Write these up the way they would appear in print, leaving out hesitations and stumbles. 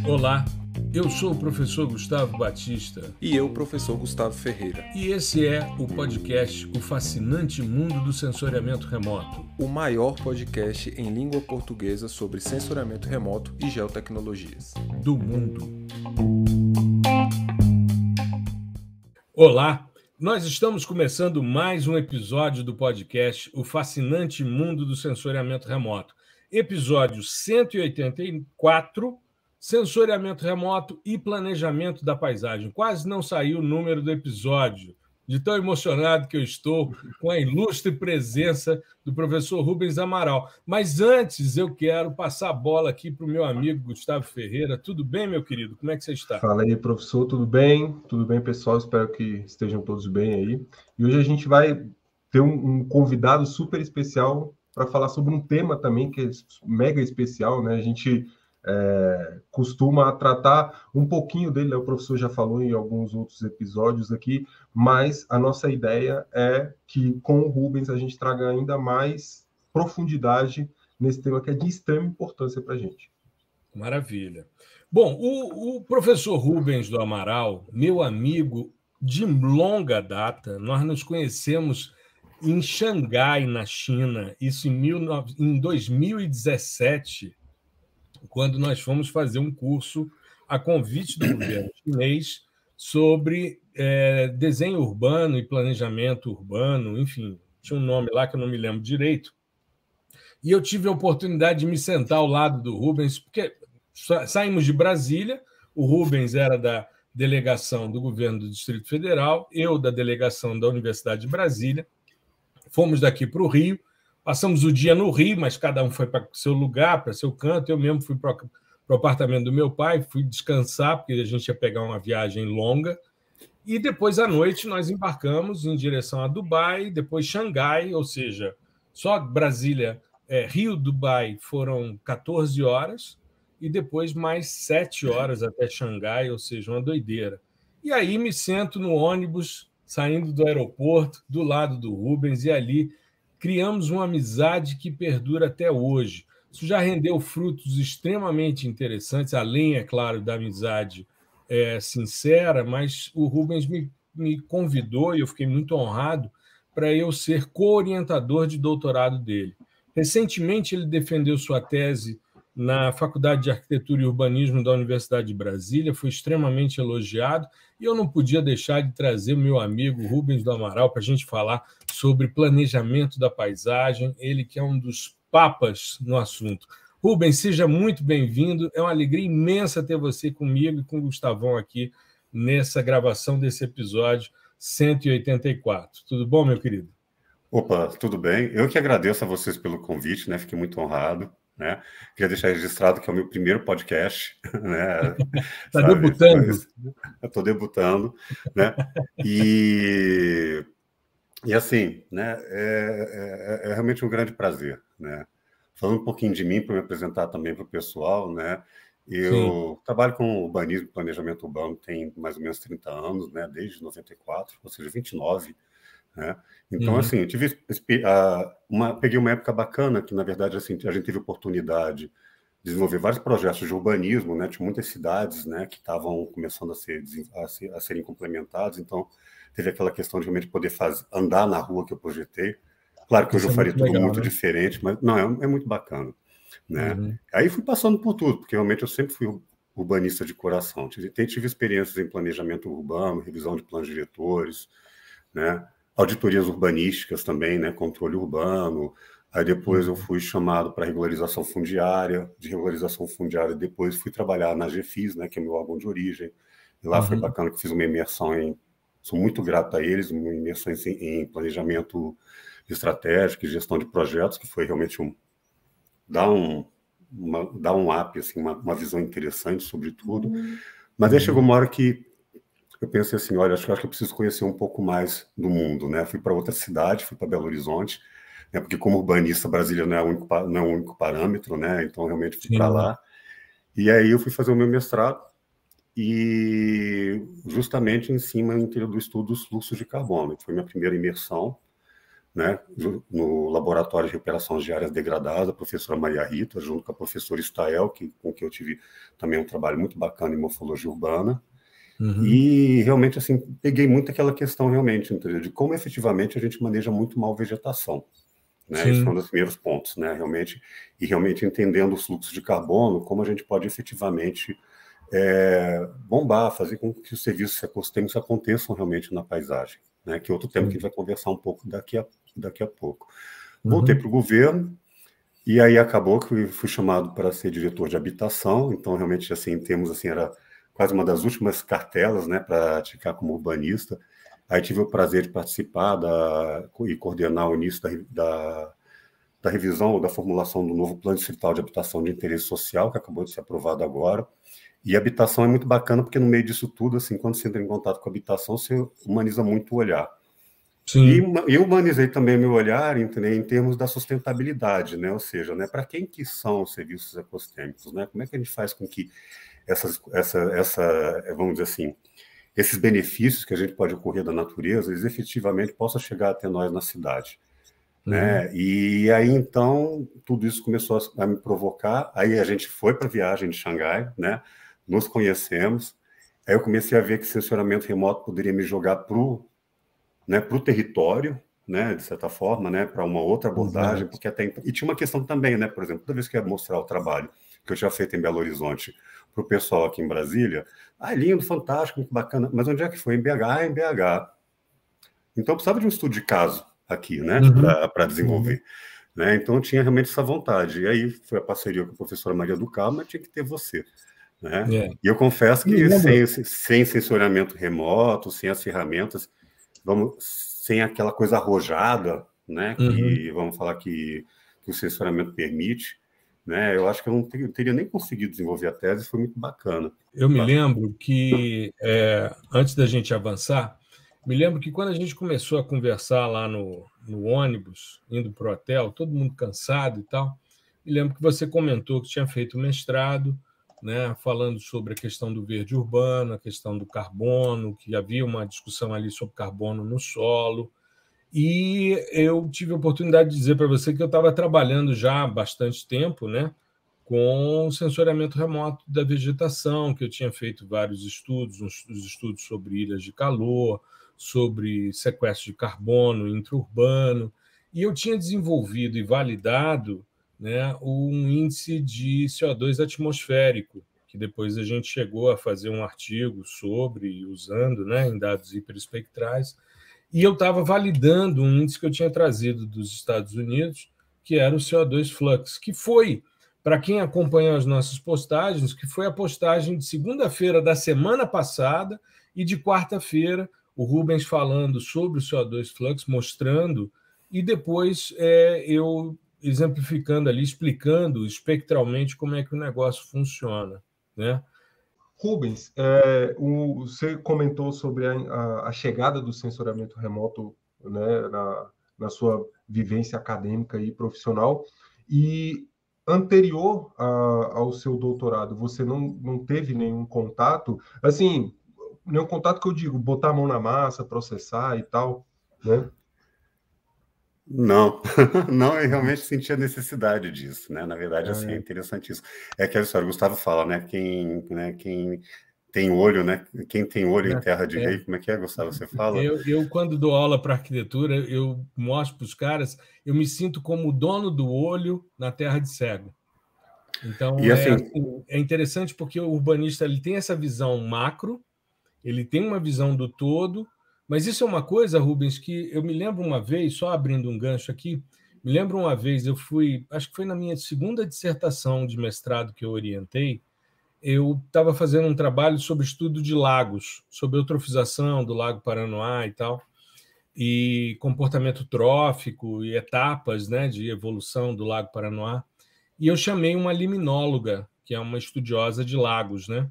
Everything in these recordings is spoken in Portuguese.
Olá, eu sou o professor Gustavo Batista. E eu, professor Gustavo Ferreira. E esse é o podcast O Fascinante Mundo do Sensoriamento Remoto. O maior podcast em língua portuguesa sobre sensoriamento remoto e geotecnologias. Do mundo. Olá, nós estamos começando mais um episódio do podcast O Fascinante Mundo do Sensoriamento Remoto. Episódio 184, Sensoriamento Remoto e Planejamento da Paisagem. Quase não saiu o número do episódio, de tão emocionado que eu estou com a ilustre presença do professor Rubens Amaral. Mas antes eu quero passar a bola aqui para o meu amigo Gustavo Ferreira. Tudo bem, meu querido? Como é que você está? Fala aí, professor. Tudo bem? Tudo bem, pessoal? Espero que estejam todos bem aí. E hoje a gente vai ter um convidado super especial para falar sobre um tema também que é mega especial, né? A gente costuma tratar um pouquinho dele, né? O professor já falou em alguns outros episódios aqui, mas a nossa ideia é que com o Rubens a gente traga ainda mais profundidade nesse tema que é de extrema importância para a gente. Maravilha. Bom, o professor Rubens do Amaral, meu amigo de longa data, nós nos conhecemos em Xangai, na China, isso em 2017, quando nós fomos fazer um curso a convite do governo chinês sobre desenho urbano e planejamento urbano, enfim, tinha um nome lá que eu não me lembro direito. E eu tive a oportunidade de me sentar ao lado do Rubens, porque saímos de Brasília, o Rubens era da delegação do governo do Distrito Federal, eu da delegação da Universidade de Brasília, fomos daqui para o Rio, passamos o dia no Rio, mas cada um foi para o seu lugar, para seu canto. Eu mesmo fui para o apartamento do meu pai, fui descansar, porque a gente ia pegar uma viagem longa. E depois, à noite, nós embarcamos em direção a Dubai, depois Xangai, ou seja, só Brasília, Rio, Dubai foram 14 horas, e depois mais 7 horas até Xangai, ou seja, uma doideira. E aí me sento no ônibus, saindo do aeroporto, do lado do Rubens, e ali criamos uma amizade que perdura até hoje. Isso já rendeu frutos extremamente interessantes, além, é claro, da amizade sincera, mas o Rubens me convidou, e eu fiquei muito honrado, para eu ser co-orientador de doutorado dele. Recentemente, ele defendeu sua tese na Faculdade de Arquitetura e Urbanismo da Universidade de Brasília, foi extremamente elogiado, e eu não podia deixar de trazer o meu amigo Rubens do Amaral para a gente falar sobre planejamento da paisagem, ele que é um dos papas no assunto. Rubens, seja muito bem-vindo, é uma alegria imensa ter você comigo e com o Gustavão aqui nessa gravação desse episódio 184. Tudo bom, meu querido? Opa, tudo bem? Eu que agradeço a vocês pelo convite, né? Fiquei muito honrado. Né? Queria deixar registrado que é o meu primeiro podcast. Né? Está debutando. Eu estou debutando. Né? E assim, né? É realmente um grande prazer. Né? Falando um pouquinho de mim, para me apresentar também para o pessoal, né? Eu trabalho com urbanismo e planejamento urbano tem mais ou menos 30 anos, né? Desde 94, ou seja, 29. Né? Então, assim, eu tive peguei uma época bacana que, na verdade, assim, a gente teve oportunidade de desenvolver vários projetos de urbanismo, né? Tinha muitas cidades, né, que estavam começando a serem complementadas, então teve aquela questão de realmente poder andar na rua que eu projetei. Claro que hoje eu faria tudo legal, muito diferente, mas não, é muito bacana. Né? Aí fui passando por tudo, porque realmente eu sempre fui urbanista de coração. Tive experiências em planejamento urbano, revisão de planos diretores, né? Auditorias urbanísticas também, né? Controle urbano. Aí depois eu fui chamado para regularização fundiária. De regularização fundiária, depois fui trabalhar na GFIS, né? Que é meu órgão de origem. E lá foi bacana que eu fiz uma imersão sou muito grato a eles, uma imersão em planejamento estratégico e gestão de projetos, que foi realmente dar um up, assim, uma visão interessante sobre tudo. Mas aí chegou uma hora que eu pensei assim, olha, acho que eu preciso conhecer um pouco mais do mundo, né? Fui para outra cidade, fui para Belo Horizonte, né? Porque como urbanista, Brasília não é o único parâmetro, né? Então, realmente fui para lá. E aí eu fui fazer o meu mestrado e justamente em cima do estudo dos fluxos de carbono. Foi minha primeira imersão, né, no Laboratório de Recuperação de Áreas Degradadas, a professora Maria Rita, junto com a professora Estael, com quem eu tive também um trabalho muito bacana em morfologia urbana. E realmente, assim, peguei muito aquela questão realmente, entendeu? De como efetivamente a gente maneja muito mal vegetação. Né? Esse foi um dos primeiros pontos, né? Realmente entendendo os fluxos de carbono, como a gente pode efetivamente bombar, fazer com que os serviços ecossistêmicos aconteçam realmente na paisagem, né? Que é outro tema que a gente vai conversar um pouco daqui a pouco. Voltei para o governo, e aí acabou que eu fui chamado para ser diretor de habitação, então realmente, assim, era quase uma das últimas cartelas, né, para praticar como urbanista. Aí tive o prazer de participar e coordenar o início da revisão ou da formulação do novo Plano Distrital de Habitação de Interesse Social, que acabou de ser aprovado agora. E a habitação é muito bacana, porque no meio disso tudo, assim, quando você entra em contato com a habitação, você humaniza muito o olhar. Sim. E eu humanizei também meu olhar em termos da sustentabilidade, né? Ou seja, né, para quem que são os serviços ecossistêmicos, né? Como é que a gente faz com que vamos dizer assim, esses benefícios que a gente pode ocorrer da natureza, eles efetivamente possam chegar até nós na cidade, né? E aí, então, tudo isso começou a me provocar. Aí a gente foi para a viagem de Xangai, né? Nos conhecemos. Aí eu comecei a ver que sensoramento remoto poderia me jogar para o território, né? De certa forma, né? Para uma outra abordagem, porque até então... E tinha uma questão também, né? Por exemplo, toda vez que eu ia mostrar o trabalho que eu tinha feito em Belo Horizonte para o pessoal aqui em Brasília, lindo, fantástico, muito bacana, mas onde é que foi? Em BH, em BH. Então, eu precisava de um estudo de caso aqui, né, para desenvolver. Né? Então, eu tinha realmente essa vontade. E aí, foi a parceria com a professora Maria do Carmo, mas tinha que ter você. Né? E eu confesso que sem sensoriamento remoto, sem as ferramentas, sem aquela coisa arrojada, né, que vamos falar que o sensoriamento permite, né? Eu acho que eu não teria nem conseguido desenvolver a tese, foi muito bacana. Eu me lembro que, antes da gente avançar, me lembro que quando a gente começou a conversar lá no ônibus, indo para o hotel, todo mundo cansado e tal, me lembro que você comentou que tinha feito mestrado, né, falando sobre a questão do verde urbano, a questão do carbono, que havia uma discussão ali sobre carbono no solo. E eu tive a oportunidade de dizer para você que eu estava trabalhando já há bastante tempo, né, com sensoriamento remoto da vegetação, que eu tinha feito vários estudos, uns estudos sobre ilhas de calor, sobre sequestro de carbono intraurbano, e eu tinha desenvolvido e validado, né, um índice de CO2 atmosférico, que depois a gente chegou a fazer um artigo sobre, usando, né, em dados hiperespectrais. E eu estava validando um índice que eu tinha trazido dos Estados Unidos, que era o CO2 Flux, que foi, para quem acompanhou as nossas postagens, que foi a postagem de segunda-feira da semana passada e de quarta-feira, o Rubens falando sobre o CO2 Flux, mostrando, e depois eu exemplificando ali, explicando espectralmente como é que o negócio funciona, né? Rubens, você comentou sobre a chegada do sensoriamento remoto, né, na sua vivência acadêmica e profissional, e anterior ao seu doutorado, você não teve nenhum contato, assim, nenhum contato que eu digo, botar a mão na massa, processar e tal, né? Não, não, eu realmente senti a necessidade disso, né? Na verdade, assim, é interessante isso. É aquela história, o Gustavo fala, né? Quem tem olho, né? Quem tem olho em terra de rei, como é que é, Gustavo? Você fala? Eu quando dou aula para arquitetura, eu mostro para os caras, eu me sinto como o dono do olho na terra de cego. Então, é interessante porque o urbanista ele tem essa visão macro, ele tem uma visão do todo, mas isso é uma coisa, Rubens, que eu me lembro uma vez, só abrindo um gancho aqui, me lembro uma vez, eu fui, acho que foi na minha segunda dissertação de mestrado que eu orientei, eu estava fazendo um trabalho sobre estudo de lagos, sobre eutrofização do Lago Paranoá e tal, e comportamento trófico e etapas, né, de evolução do Lago Paranoá. E eu chamei uma liminóloga, que é uma estudiosa de lagos, né?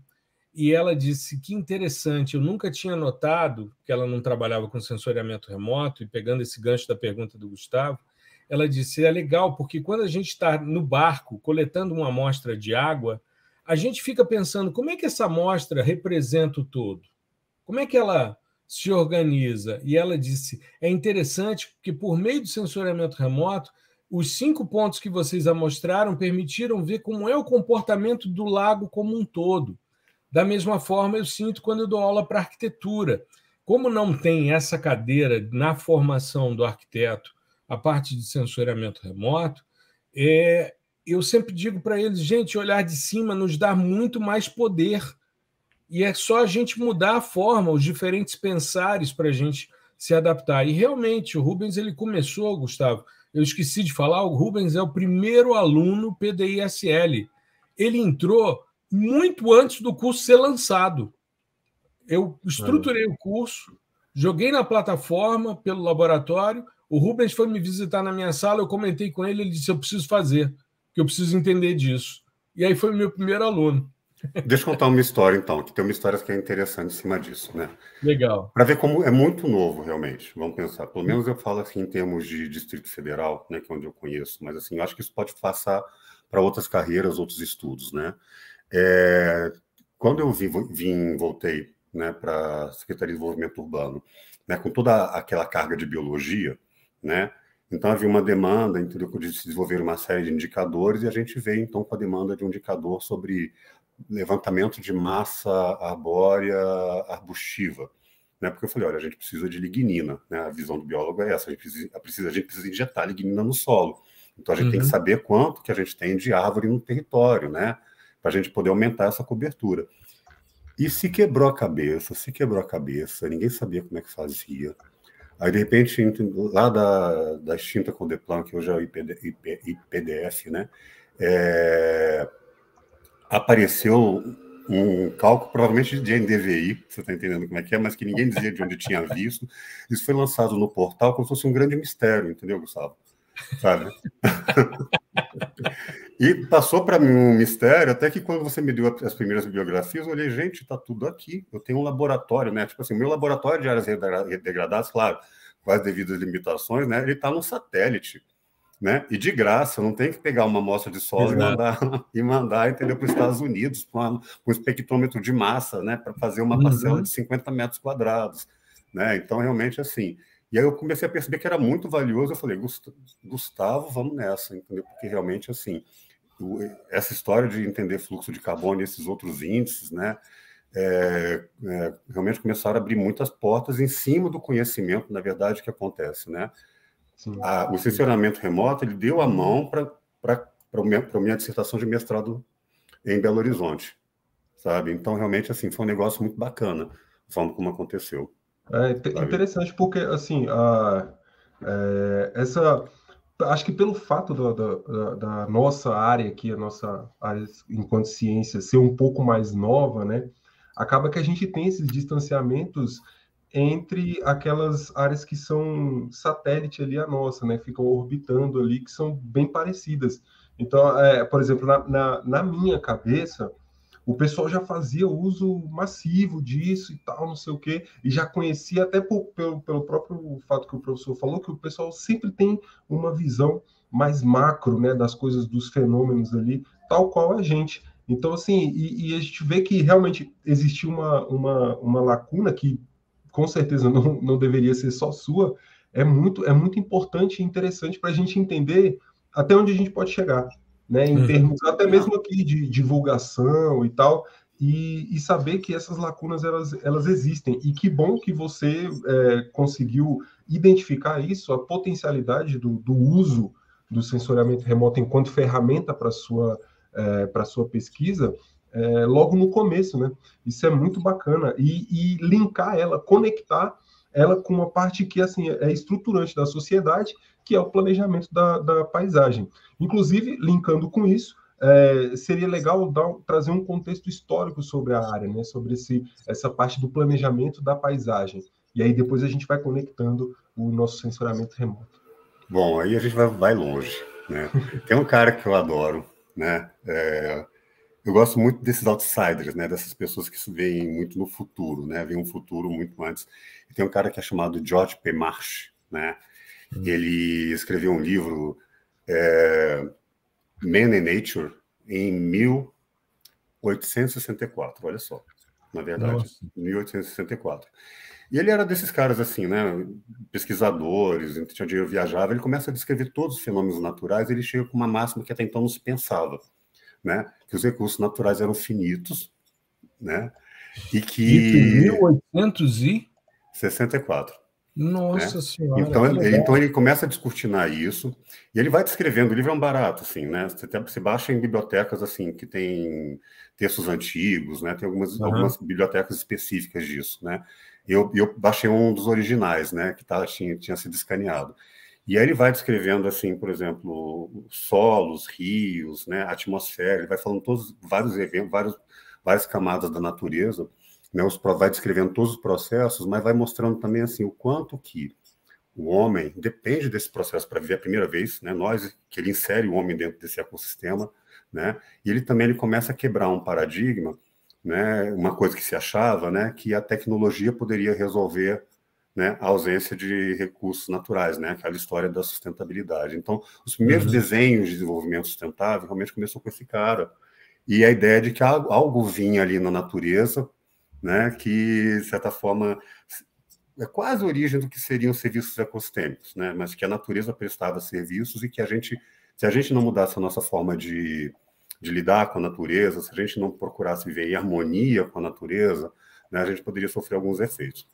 E ela disse que interessante, eu nunca tinha notado que ela não trabalhava com sensoriamento remoto, e pegando esse gancho da pergunta do Gustavo, ela disse, é legal, porque quando a gente está no barco coletando uma amostra de água, a gente fica pensando como é que essa amostra representa o todo? Como é que ela se organiza. E ela disse, é interessante porque, por meio do sensoriamento remoto, os 5 pontos que vocês amostraram permitiram ver como é o comportamento do lago como um todo. Da mesma forma, eu sinto quando eu dou aula para arquitetura. Como não tem essa cadeira na formação do arquiteto, a parte de sensoriamento remoto, eu sempre digo para eles, gente, olhar de cima nos dá muito mais poder. E é só a gente mudar a forma, os diferentes pensares para a gente se adaptar. E realmente, o Rubens ele começou, Gustavo, eu esqueci de falar, o Rubens é o primeiro aluno PDI-SL. Ele entrou muito antes do curso ser lançado. Eu estruturei o curso, joguei na plataforma pelo laboratório, o Rubens foi me visitar na minha sala, eu comentei com ele, ele disse, eu preciso fazer, que eu preciso entender disso. E aí foi o meu primeiro aluno. Deixa eu contar uma história, então, que tem uma história que é interessante em cima disso, né? Legal. Para ver como é muito novo, realmente. Vamos pensar. Pelo menos eu falo assim em termos de Distrito Federal, né, que é onde eu conheço, mas assim, eu acho que isso pode passar para outras carreiras, outros estudos, né? Quando eu voltei, né, para a Secretaria de Desenvolvimento Urbano, né, com toda aquela carga de biologia, né? Então havia uma demanda, entendeu, de se desenvolver uma série de indicadores, e a gente veio então com a demanda de um indicador sobre levantamento de massa arbórea arbustiva, né? Porque eu falei, olha, a gente precisa de lignina, né? A visão do biólogo é essa, a gente precisa injetar lignina no solo. Então a gente tem que saber quanto que a gente tem de árvore no território, né? Para a gente poder aumentar essa cobertura. E se quebrou a cabeça, ninguém sabia como é que fazia. Aí, de repente, lá da extinta Condeplan, que hoje é o IPDF, né? Apareceu um cálculo, provavelmente de NDVI, você está entendendo como é que é, mas que ninguém dizia de onde tinha visto. Isso foi lançado no portal como se fosse um grande mistério, entendeu, Gustavo? Sabe? E passou para mim um mistério, até que quando você me deu as primeiras bibliografias, eu olhei, gente, está tudo aqui. Eu tenho um laboratório, né? Tipo assim, o meu laboratório de áreas degradadas, claro, com as devidas limitações, né? Ele está no satélite. Né? E de graça, não tem que pegar uma amostra de solo e mandar, entendeu, para os Estados Unidos com um espectrômetro de massa, né, para fazer uma parcela de 50 metros quadrados, né? Então, realmente, assim. E aí eu comecei a perceber que era muito valioso. Eu falei, Gustavo, vamos nessa, entendeu? Porque realmente, assim, essa história de entender fluxo de carbono e esses outros índices, né, realmente começaram a abrir muitas portas em cima do conhecimento, na verdade, que acontece, né? O sensoramento remoto ele deu a mão para a minha dissertação de mestrado em Belo Horizonte, sabe? Então, realmente, assim, foi um negócio muito bacana, a forma como aconteceu. Interessante porque, assim, acho que pelo fato da nossa área aqui, a nossa área enquanto ciência ser um pouco mais nova, né? Acaba que a gente tem esses distanciamentos entre aquelas áreas que são satélite ali a nossa, né? Ficam orbitando ali, que são bem parecidas. Então, por exemplo, na minha cabeça, o pessoal já fazia uso massivo disso e tal, não sei o quê, e já conhecia até pelo próprio fato que o professor falou, que o pessoal sempre tem uma visão mais macro, né, das coisas, dos fenômenos ali, tal qual a gente. Então, assim, e a gente vê que realmente existiu uma lacuna que com certeza não deveria ser só sua, é muito importante e interessante para a gente entender até onde a gente pode chegar, né? Em termos até mesmo aqui de divulgação e tal, e saber que essas lacunas elas existem. E que bom que você conseguiu identificar isso, a potencialidade do uso do sensoriamento remoto enquanto ferramenta para sua pesquisa, logo no começo, né? Isso é muito bacana. E linkar ela, conectar ela com uma parte que assim, é estruturante da sociedade, que é o planejamento da paisagem. Inclusive, linkando com isso, seria legal trazer um contexto histórico sobre a área, né? Sobre essa parte do planejamento da paisagem. E aí depois a gente vai conectando o nosso sensoramento remoto. Bom, aí a gente vai longe, né? Tem um cara que eu adoro, né? Eu gosto muito desses outsiders, né? Dessas pessoas que se veem muito no futuro, né? Vem um futuro muito antes. E tem um cara que é chamado George P. Marsh, né? Ele escreveu um livro, Man and Nature, em 1864, olha só, na verdade, 1864. E ele era desses caras assim, né, pesquisadores, tinha dinheiro, viajava, ele começa a descrever todos os fenômenos naturais, ele chega com uma máxima que até então não se pensava, né, que os recursos naturais eram finitos, né, e que... Isso em 1864. Nossa Né? Senhora. Então ele começa a descortinar isso e ele vai descrevendo. O livro é um barato, assim, né? Você baixa em bibliotecas assim que tem textos antigos, né? Tem algumas bibliotecas específicas disso, né? Eu baixei um dos originais, né? Que tinha sido escaneado. E aí ele vai descrevendo assim, por exemplo, solos, rios, né? Atmosfera. Ele vai falando vários eventos, várias camadas da natureza. Né, vai descrevendo todos os processos, mas vai mostrando também assim o quanto que o homem depende desse processo para viver a primeira vez, né, que ele insere o homem dentro desse ecossistema, né, e ele também começa a quebrar um paradigma, né, uma coisa que se achava, né, que a tecnologia poderia resolver, né, a ausência de recursos naturais, né, aquela história da sustentabilidade. Então, os primeiros desenhos de desenvolvimento sustentável realmente começou com esse cara, e a ideia de que algo vinha ali na natureza, né, que, de certa forma, é quase a origem do que seriam os serviços ecossistêmicos, né, mas que a natureza prestava serviços e que se a gente não mudasse a nossa forma de lidar com a natureza, se a gente não procurasse viver em harmonia com a natureza, né, a gente poderia sofrer alguns efeitos.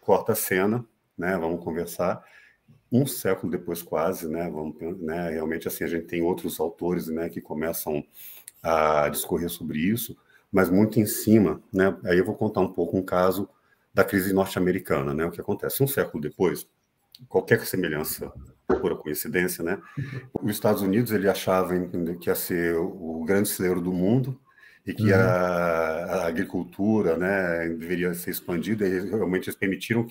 Corta a cena, né, vamos conversar. Um século depois, quase, né, realmente assim, a gente tem outros autores, né, que começam a discorrer sobre isso, mas muito em cima, né? Aí eu vou contar um pouco um caso da crise norte-americana, né? O que acontece? Um século depois, qualquer semelhança, pura coincidência, né? Os Estados Unidos ele achava que ia ser o grande celeiro do mundo e que a agricultura, né, deveria ser expandida, e realmente eles permitiram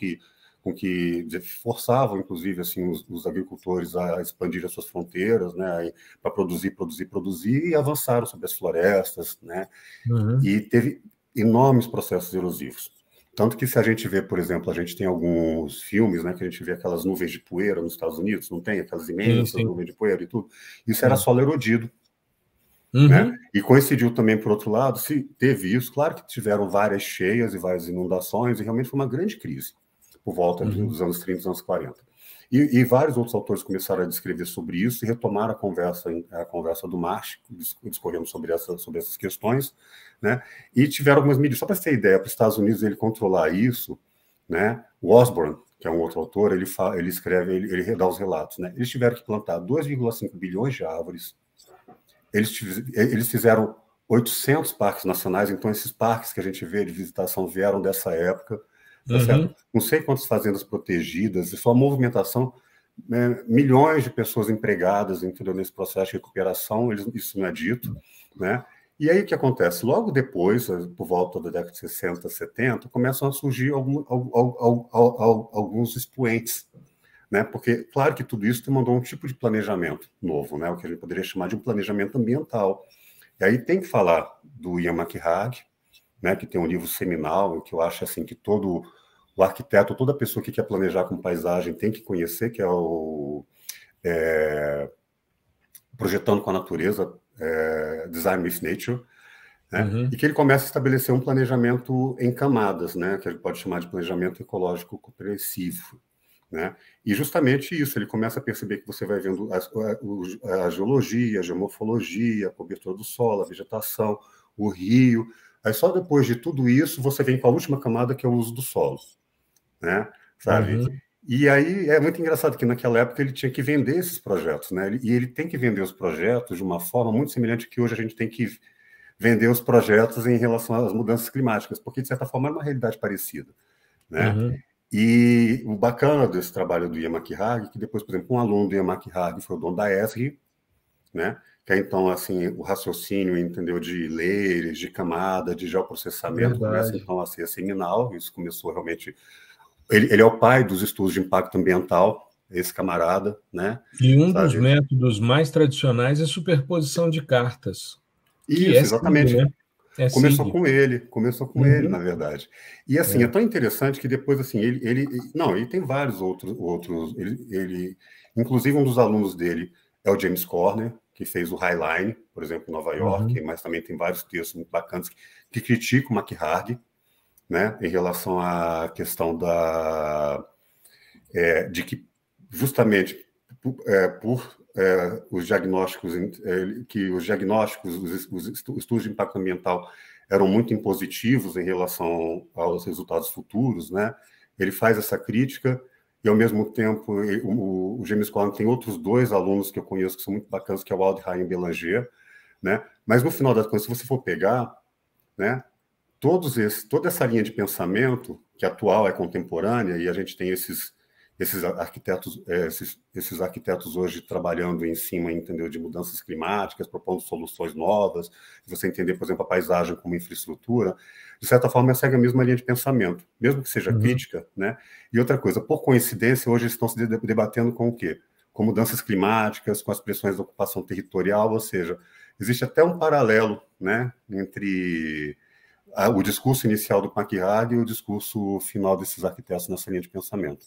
forçavam, inclusive, assim, os agricultores a expandir as suas fronteiras, né, para produzir, e avançaram sobre as florestas, né, e teve enormes processos erosivos. Tanto que se a gente vê, por exemplo, a gente tem alguns filmes, né, que a gente vê aquelas nuvens de poeira nos Estados Unidos, não tem? Aquelas imensas nuvens de poeira e tudo. Isso era solo erodido. Né? E coincidiu também, por outro lado, se teve isso, claro que tiveram várias cheias e várias inundações, e realmente foi uma grande crise, por volta dos anos 30 e anos 40. E vários outros autores começaram a descrever sobre isso e retomaram a conversa do Marsh, discorrendo sobre essas questões, né? E tiveram algumas medidas. Só para você ter ideia, para os Estados Unidos ele controlar isso, né? O Osborne, que é um outro autor, ele escreve, ele dá os relatos, né? Eles tiveram que plantar 2,5 bilhões de árvores. Eles fizeram 800 parques nacionais, então esses parques que a gente vê de visitação vieram dessa época. Tá certo? Não sei quantas fazendas protegidas, e só a movimentação, né, milhões de pessoas empregadas, entendeu, nesse processo de recuperação, isso não é dito, né? E aí o que acontece? Logo depois, por volta da década de 60, 70, começam a surgir alguns expoentes, né? Porque, claro que tudo isso demandou um tipo de planejamento novo, né? O que a gente poderia chamar de um planejamento ambiental. E aí tem que falar do Ian McHarg, né, que tem um livro seminal, que eu acho assim que todo o arquiteto, toda pessoa que quer planejar com paisagem tem que conhecer, que é o Projetando com a Natureza, Design with Nature, né, e que ele começa a estabelecer um planejamento em camadas, né, que a gente pode chamar de planejamento ecológico compreensivo. Né? E justamente isso, ele começa a perceber que você vai vendo a geologia, a geomorfologia, a cobertura do solo, a vegetação, o rio. Aí só depois de tudo isso você vem com a última camada, que é o uso do solo, né? Sabe? E aí é muito engraçado que naquela época ele tinha que vender esses projetos, né? E ele tem que vender os projetos de uma forma muito semelhante que hoje a gente tem que vender os projetos em relação às mudanças climáticas, porque de certa forma é uma realidade parecida, né? E o bacana desse trabalho do Ian McHarg, que depois, por exemplo, um aluno do Ian McHarg foi o dono da Esri, né? Que é, então, assim, o raciocínio, entendeu, de layers, de camada, de geoprocessamento, começa, então, a ser seminal. Isso começou realmente... Ele é o pai dos estudos de impacto ambiental, esse camarada, né? E um dos métodos mais tradicionais é superposição de cartas. Isso, exatamente. SIG, né? Começou com ele, na verdade. E, assim, é tão interessante que depois, assim, ele tem vários outros inclusive um dos alunos dele é o James Corner, que fez o Highline, por exemplo, em Nova York, mas também tem vários textos muito bacanas que criticam o McHarg, né, em relação à questão de que, justamente, os diagnósticos, os estudos de impacto ambiental eram muito impositivos em relação aos resultados futuros, né? Ele faz essa crítica e, ao mesmo tempo, o James Corden tem outros 2 alunos que eu conheço que são muito bacanas, que é o Aldhain Belanger, né? Mas, no final das contas, se você for pegar, né, toda essa linha de pensamento, que atual é contemporânea, e a gente tem esses arquitetos hoje trabalhando em cima, entendeu, de mudanças climáticas, propondo soluções novas, você entender, por exemplo, a paisagem como infraestrutura, de certa forma, segue a mesma linha de pensamento, mesmo que seja crítica, né? E outra coisa, por coincidência, hoje estão se debatendo com o quê? Com mudanças climáticas, com as pressões da ocupação territorial, ou seja, existe até um paralelo, né, entre o discurso inicial do McHugh e o discurso final desses arquitetos nessa linha de pensamento.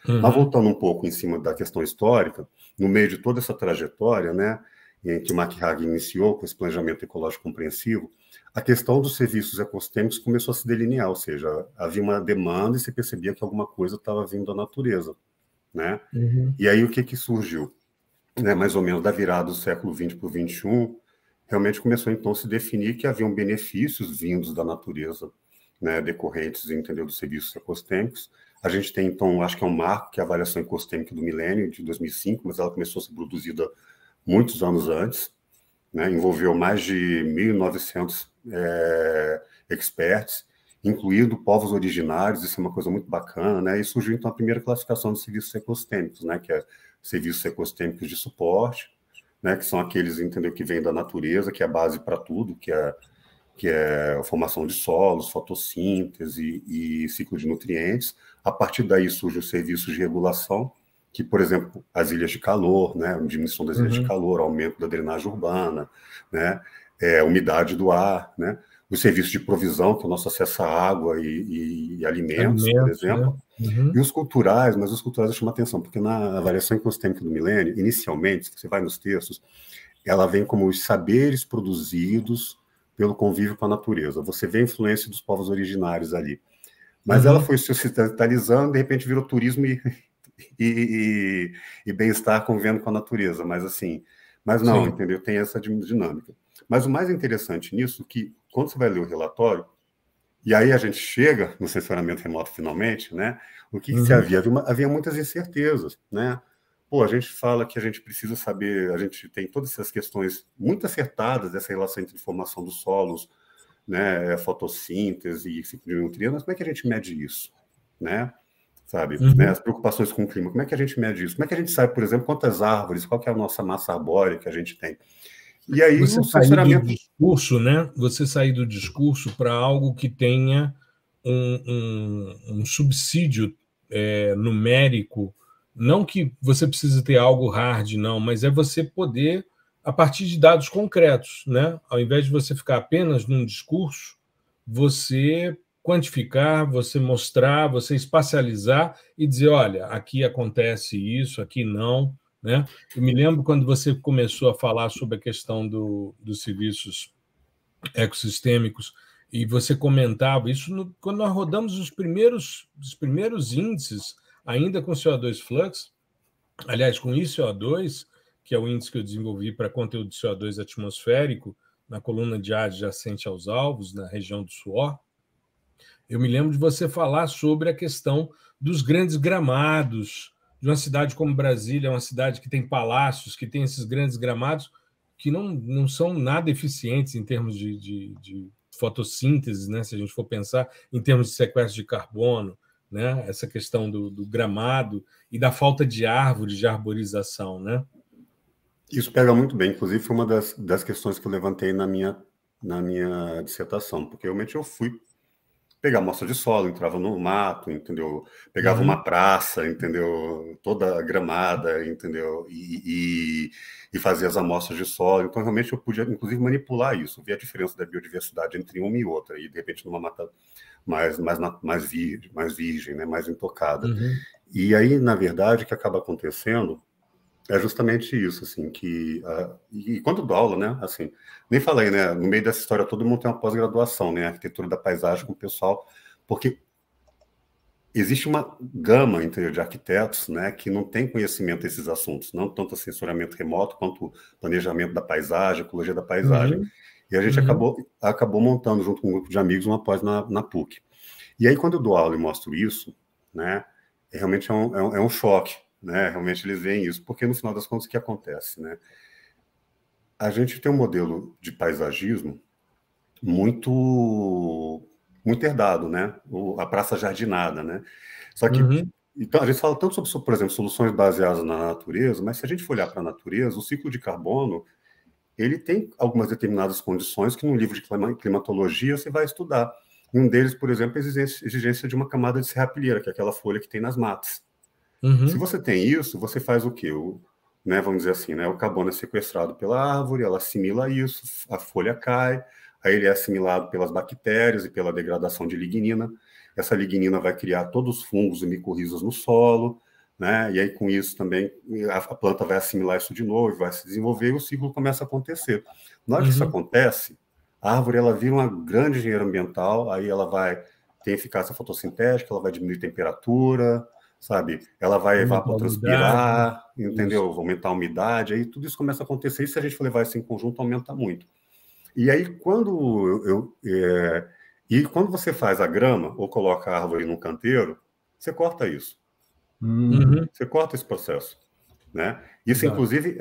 Mas voltando um pouco em cima da questão histórica, no meio de toda essa trajetória, né, em que o McHugh iniciou com esse planejamento ecológico compreensivo, a questão dos serviços ecossistêmicos começou a se delinear, ou seja, havia uma demanda e se percebia que alguma coisa estava vindo da natureza, né? E aí o que surgiu? Né, mais ou menos da virada do século XX para o XXI, realmente começou então a se definir que haviam benefícios vindos da natureza, né, decorrentes, entendeu, dos serviços ecossistêmicos. A gente tem, então, acho que é um marco, que é a avaliação ecossistêmica do milênio, de 2005, mas ela começou a ser produzida muitos anos antes, né, envolveu mais de 1.900 experts, incluindo povos originários, isso é uma coisa muito bacana, né, e surgiu, então, a primeira classificação de serviços ecossistêmicos, né, que é serviços ecossistêmicos de suporte, né, que são aqueles, entendeu, que vêm da natureza, que é a base para tudo, que é a formação de solos, fotossíntese e ciclo de nutrientes. A partir daí surgem os serviços de regulação, que, por exemplo, as ilhas de calor, né, diminuição das ilhas de calor, aumento da drenagem urbana, né, umidade do ar, né, os serviços de provisão, que é o nosso acesso à água e alimentos, por exemplo, né? E os culturais, mas os culturais eu chamo a atenção, porque na avaliação ecossistêmica do milênio, inicialmente, se você vai nos textos, ela vem como os saberes produzidos pelo convívio com a natureza. Você vê a influência dos povos originários ali. Mas ela foi se ocidentalizando, de repente virou turismo e bem-estar convivendo com a natureza. Mas não, entendeu? Tem essa dinâmica. Mas o mais interessante nisso, que quando você vai ler o relatório, e aí a gente chega no censuramento remoto finalmente, né? O que se havia? Havia muitas incertezas, né? Pô, a gente fala que a gente precisa saber, a gente tem todas essas questões muito acertadas dessa relação entre formação dos solos, né, fotossíntese e ciclo de nutrientes, mas como é que a gente mede isso, né? Sabe? Né, as preocupações com o clima, como é que a gente mede isso? Como é que a gente sabe, por exemplo, quantas árvores, qual que é a nossa massa arbórea que a gente tem? E aí você sair do discurso, né? Você sair do discurso para algo que tenha um subsídio numérico, não que você precise ter algo hard, não, mas é você poder, a partir de dados concretos, né? Ao invés de você ficar apenas num discurso, você quantificar, você mostrar, você espacializar e dizer, olha, aqui acontece isso, aqui não, né? Eu me lembro quando você começou a falar sobre a questão dos serviços ecossistêmicos e você comentava isso quando nós rodamos os primeiros índices, ainda com CO2 flux, aliás, com ICO2, que é o índice que eu desenvolvi para conteúdo de CO2 atmosférico, na coluna de ar adjacente aos alvos, na região do suor. Eu me lembro de você falar sobre a questão dos grandes gramados, de uma cidade como Brasília, uma cidade que tem palácios, que tem esses grandes gramados, que não são nada eficientes em termos de fotossíntese, né? Se a gente for pensar em termos de sequestro de carbono, né? Essa questão do gramado e da falta de árvores, de arborização, né? Isso pega muito bem, inclusive foi uma das questões que eu levantei na minha dissertação, porque realmente eu fui pegar amostra de solo, entrava no mato, entendeu? Pegava uma praça, entendeu? Toda gramada, entendeu? E fazia as amostras de solo. Então, realmente, eu podia, inclusive, manipular isso, ver a diferença da biodiversidade entre uma e outra, e, de repente, numa mata mais virgem, né? Mais intocada. E aí, na verdade, o que acaba acontecendo é justamente isso, assim, e quando dou aula, né, assim, nem falei, né, no meio dessa história todo mundo tem uma pós-graduação, né, arquitetura da paisagem com o pessoal, Porque existe uma gama, entendeu, de arquitetos, né, que não tem conhecimento desses assuntos, não tanto sensoriamento remoto quanto planejamento da paisagem, ecologia da paisagem. E a gente acabou montando, junto com um grupo de amigos, uma pós na PUC. E aí, quando eu dou aula e mostro isso, né, realmente é um choque, né? Realmente eles veem isso, porque no final das contas, o que acontece, né? A gente tem um modelo de paisagismo muito herdado, né? A praça jardinada, né? Só que então a gente fala tanto sobre, por exemplo, soluções baseadas na natureza, mas se a gente for olhar para a natureza, o ciclo de carbono ele tem algumas determinadas condições que no livro de climatologia você vai estudar. Um deles, por exemplo, é a exigência de uma camada de serrapilheira, que é aquela folha que tem nas matas. Se você tem isso, você faz o quê? Né, vamos dizer assim, né, o carbono é sequestrado pela árvore, ela assimila isso, a folha cai, aí ele é assimilado pelas bactérias e pela degradação de lignina. Essa lignina vai criar todos os fungos e micorrizas no solo, né, e aí com isso também a planta vai assimilar isso de novo, vai se desenvolver e o ciclo começa a acontecer. Na hora que isso acontece, a árvore ela vira uma grande engenheira ambiental, aí ela vai ter eficácia fotossintética, ela vai diminuir a temperatura, sabe? Ela vai evapotranspirar, entendeu? Aumentar a umidade, aí tudo isso começa a acontecer, e se a gente for levar isso em conjunto, aumenta muito. E aí, quando quando você faz a grama, ou coloca a árvore num canteiro, você corta isso. Você corta esse processo, né? Isso, inclusive,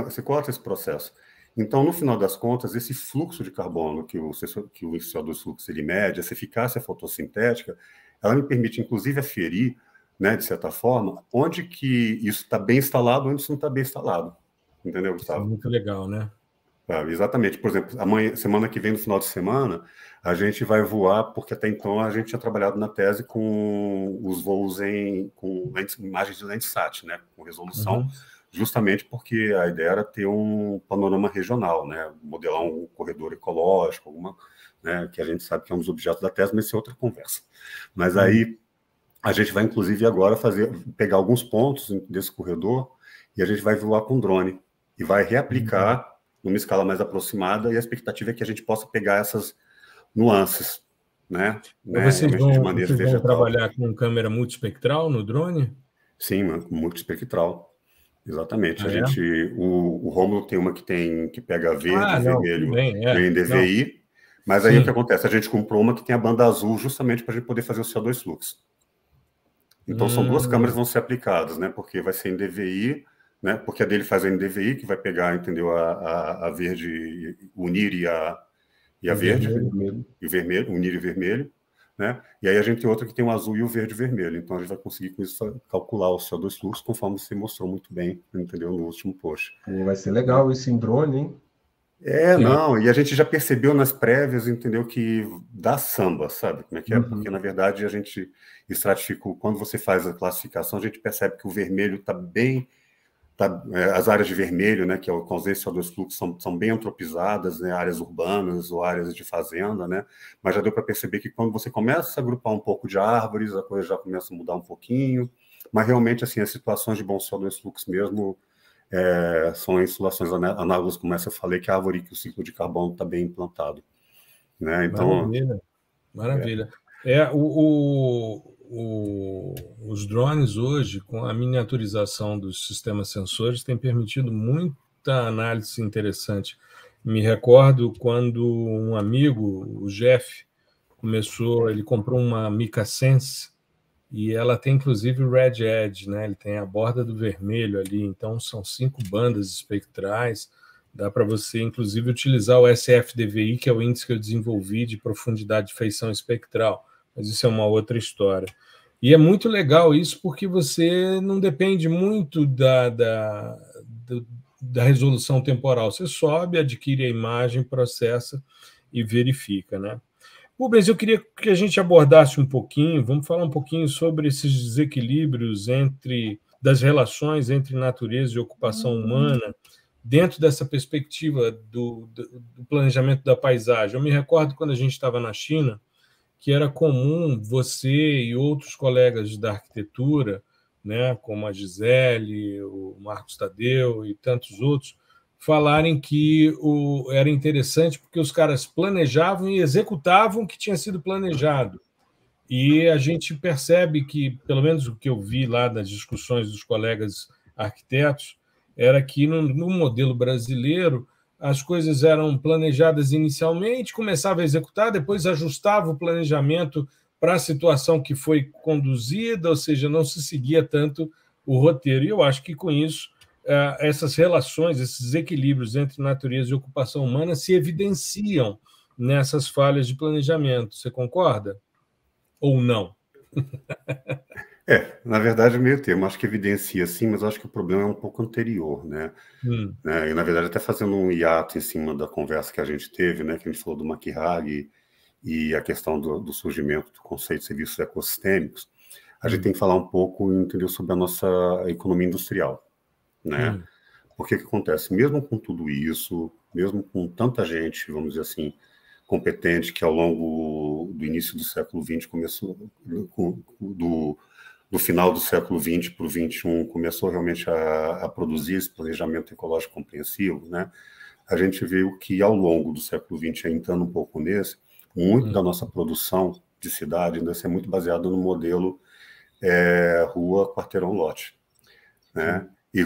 você corta esse processo. Então, no final das contas, esse fluxo de carbono que o CO2 fluxo ele mede, essa eficácia fotossintética, ela me permite, inclusive, aferir, né, de certa forma, onde que isso está bem instalado, onde isso não está bem instalado. Entendeu, Gustavo? Isso é muito legal, né? Exatamente. Por exemplo, semana que vem, no final de semana, a gente vai voar, porque até então a gente tinha trabalhado na tese com os voos com imagens de Landsat, né, com resolução, justamente porque a ideia era ter um panorama regional, né, modelar um corredor ecológico, né, que a gente sabe que é um dos objetos da tese, mas isso é outra conversa. Mas aí a gente vai, inclusive, agora pegar alguns pontos desse corredor e a gente vai voar com drone e vai reaplicar numa escala mais aproximada, e a expectativa é que a gente possa pegar essas nuances, né? Vocês vão trabalhar com câmera multispectral no drone? Sim, multispectral. Exatamente. O Rômulo tem uma que pega verde, vermelho em DVI, mas aí o que acontece? A gente comprou uma que tem a banda azul justamente para a gente poder fazer o CO2 fluxo. Então são duas câmeras que vão ser aplicadas, né? Porque vai ser em DVI, né? Porque a dele faz a NDVI, que vai pegar, entendeu, a verde, unir e a verde, e o vermelho, unir e vermelho, né? E aí a gente tem outra que tem o azul e o verde e vermelho. Então a gente vai conseguir com isso calcular o CO2 fluxo, conforme você mostrou muito bem, entendeu, no último post. Vai ser legal esse em drone, hein? Não, e a gente já percebeu nas prévias, entendeu, que dá samba, sabe como é que é? Porque, na verdade, a gente estratifica, quando você faz a classificação, a gente percebe que o vermelho está bem, as áreas de vermelho, né, que é o CO2 fluxo, são bem antropizadas, né, áreas urbanas ou áreas de fazenda, né, mas já deu para perceber que quando você começa a agrupar um pouco de árvores, a coisa já começa a mudar um pouquinho, mas realmente, assim, as situações de bom CO2 fluxo mesmo, são instalações análogas, como essa eu falei, que a árvore, que o ciclo de carbono está bem implantado. Né? Então, maravilha. Os drones hoje, com a miniaturização dos sistemas sensores, têm permitido muita análise interessante. Me recordo quando um amigo, o Jeff, ele comprou uma Mica Sense, e ela tem, inclusive, o Red Edge, né? Ele tem a borda do vermelho ali, então são 5 bandas espectrais. Dá para você, inclusive, utilizar o SFDVI, que é o índice que eu desenvolvi de profundidade de feição espectral, mas isso é uma outra história. E é muito legal isso, porque você não depende muito da resolução temporal. Você sobe, adquire a imagem, processa e verifica, né? Rubens, eu queria que a gente abordasse um pouquinho, vamos falar um pouquinho sobre esses desequilíbrios das relações entre natureza e ocupação humana, dentro dessa perspectiva do planejamento da paisagem. Eu me recordo quando a gente estava na China, que era comum você e outros colegas da arquitetura, né, como a Gisele, o Marcos Tadeu e tantos outros, falarem que era interessante porque os caras planejavam e executavam o que tinha sido planejado. E a gente percebe que, pelo menos o que eu vi lá das discussões dos colegas arquitetos, era que no modelo brasileiro as coisas eram planejadas inicialmente, começava a executar, depois ajustava o planejamento para a situação que foi conduzida, ou seja, não se seguia tanto o roteiro. E eu acho que, com isso, essas relações, esses equilíbrios entre natureza e ocupação humana se evidenciam nessas falhas de planejamento. Você concorda? Ou não? Na verdade, é meio termo. Acho que evidencia sim, mas acho que o problema é um pouco anterior, né? E, na verdade, até fazendo um hiato em cima da conversa que a gente teve, né? Que a gente falou do Makihage e a questão do surgimento do conceito de serviços ecossistêmicos, a gente tem que falar um pouco, entendeu, sobre a nossa economia industrial, né? Porque o que acontece? Mesmo com tudo isso, mesmo com tanta gente, vamos dizer assim, competente, que ao longo do início do século XX começou, do final do século XX para o XXI, começou realmente a produzir esse planejamento ecológico compreensivo, né? A gente viu que ao longo do século XX, entrando um pouco nesse, muito da nossa produção de cidade ainda é muito baseada no modelo rua, quarteirão, lote, né? E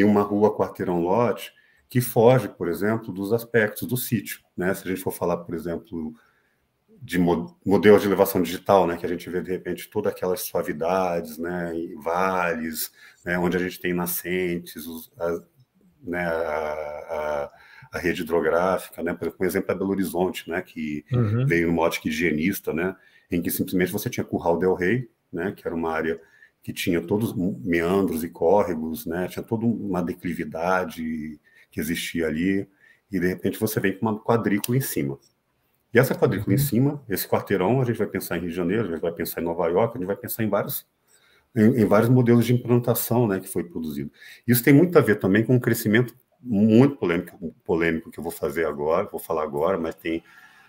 uma rua, quarteirão, lote que foge, por exemplo, dos aspectos do sítio, né? Se a gente for falar, por exemplo, de modelos de elevação digital, né, que a gente vê, de repente, todas aquelas suavidades, né, e vales, né, onde a gente tem nascentes, a rede hidrográfica, né, por exemplo, um exemplo é Belo Horizonte, né, que veio numa ótica higienista, né, em que simplesmente você tinha Curral del Rey, né, que era uma área que tinha todos meandros e córregos, né, tinha toda uma declividade que existia ali, e de repente você vem com uma quadrícula em cima. E essa quadrícula em cima, esse quarteirão, a gente vai pensar em Rio de Janeiro, a gente vai pensar em Nova York, a gente vai pensar em vários modelos de implantação, né, que foi produzido. Isso tem muito a ver também com um crescimento muito polêmico que eu vou falar agora, mas tem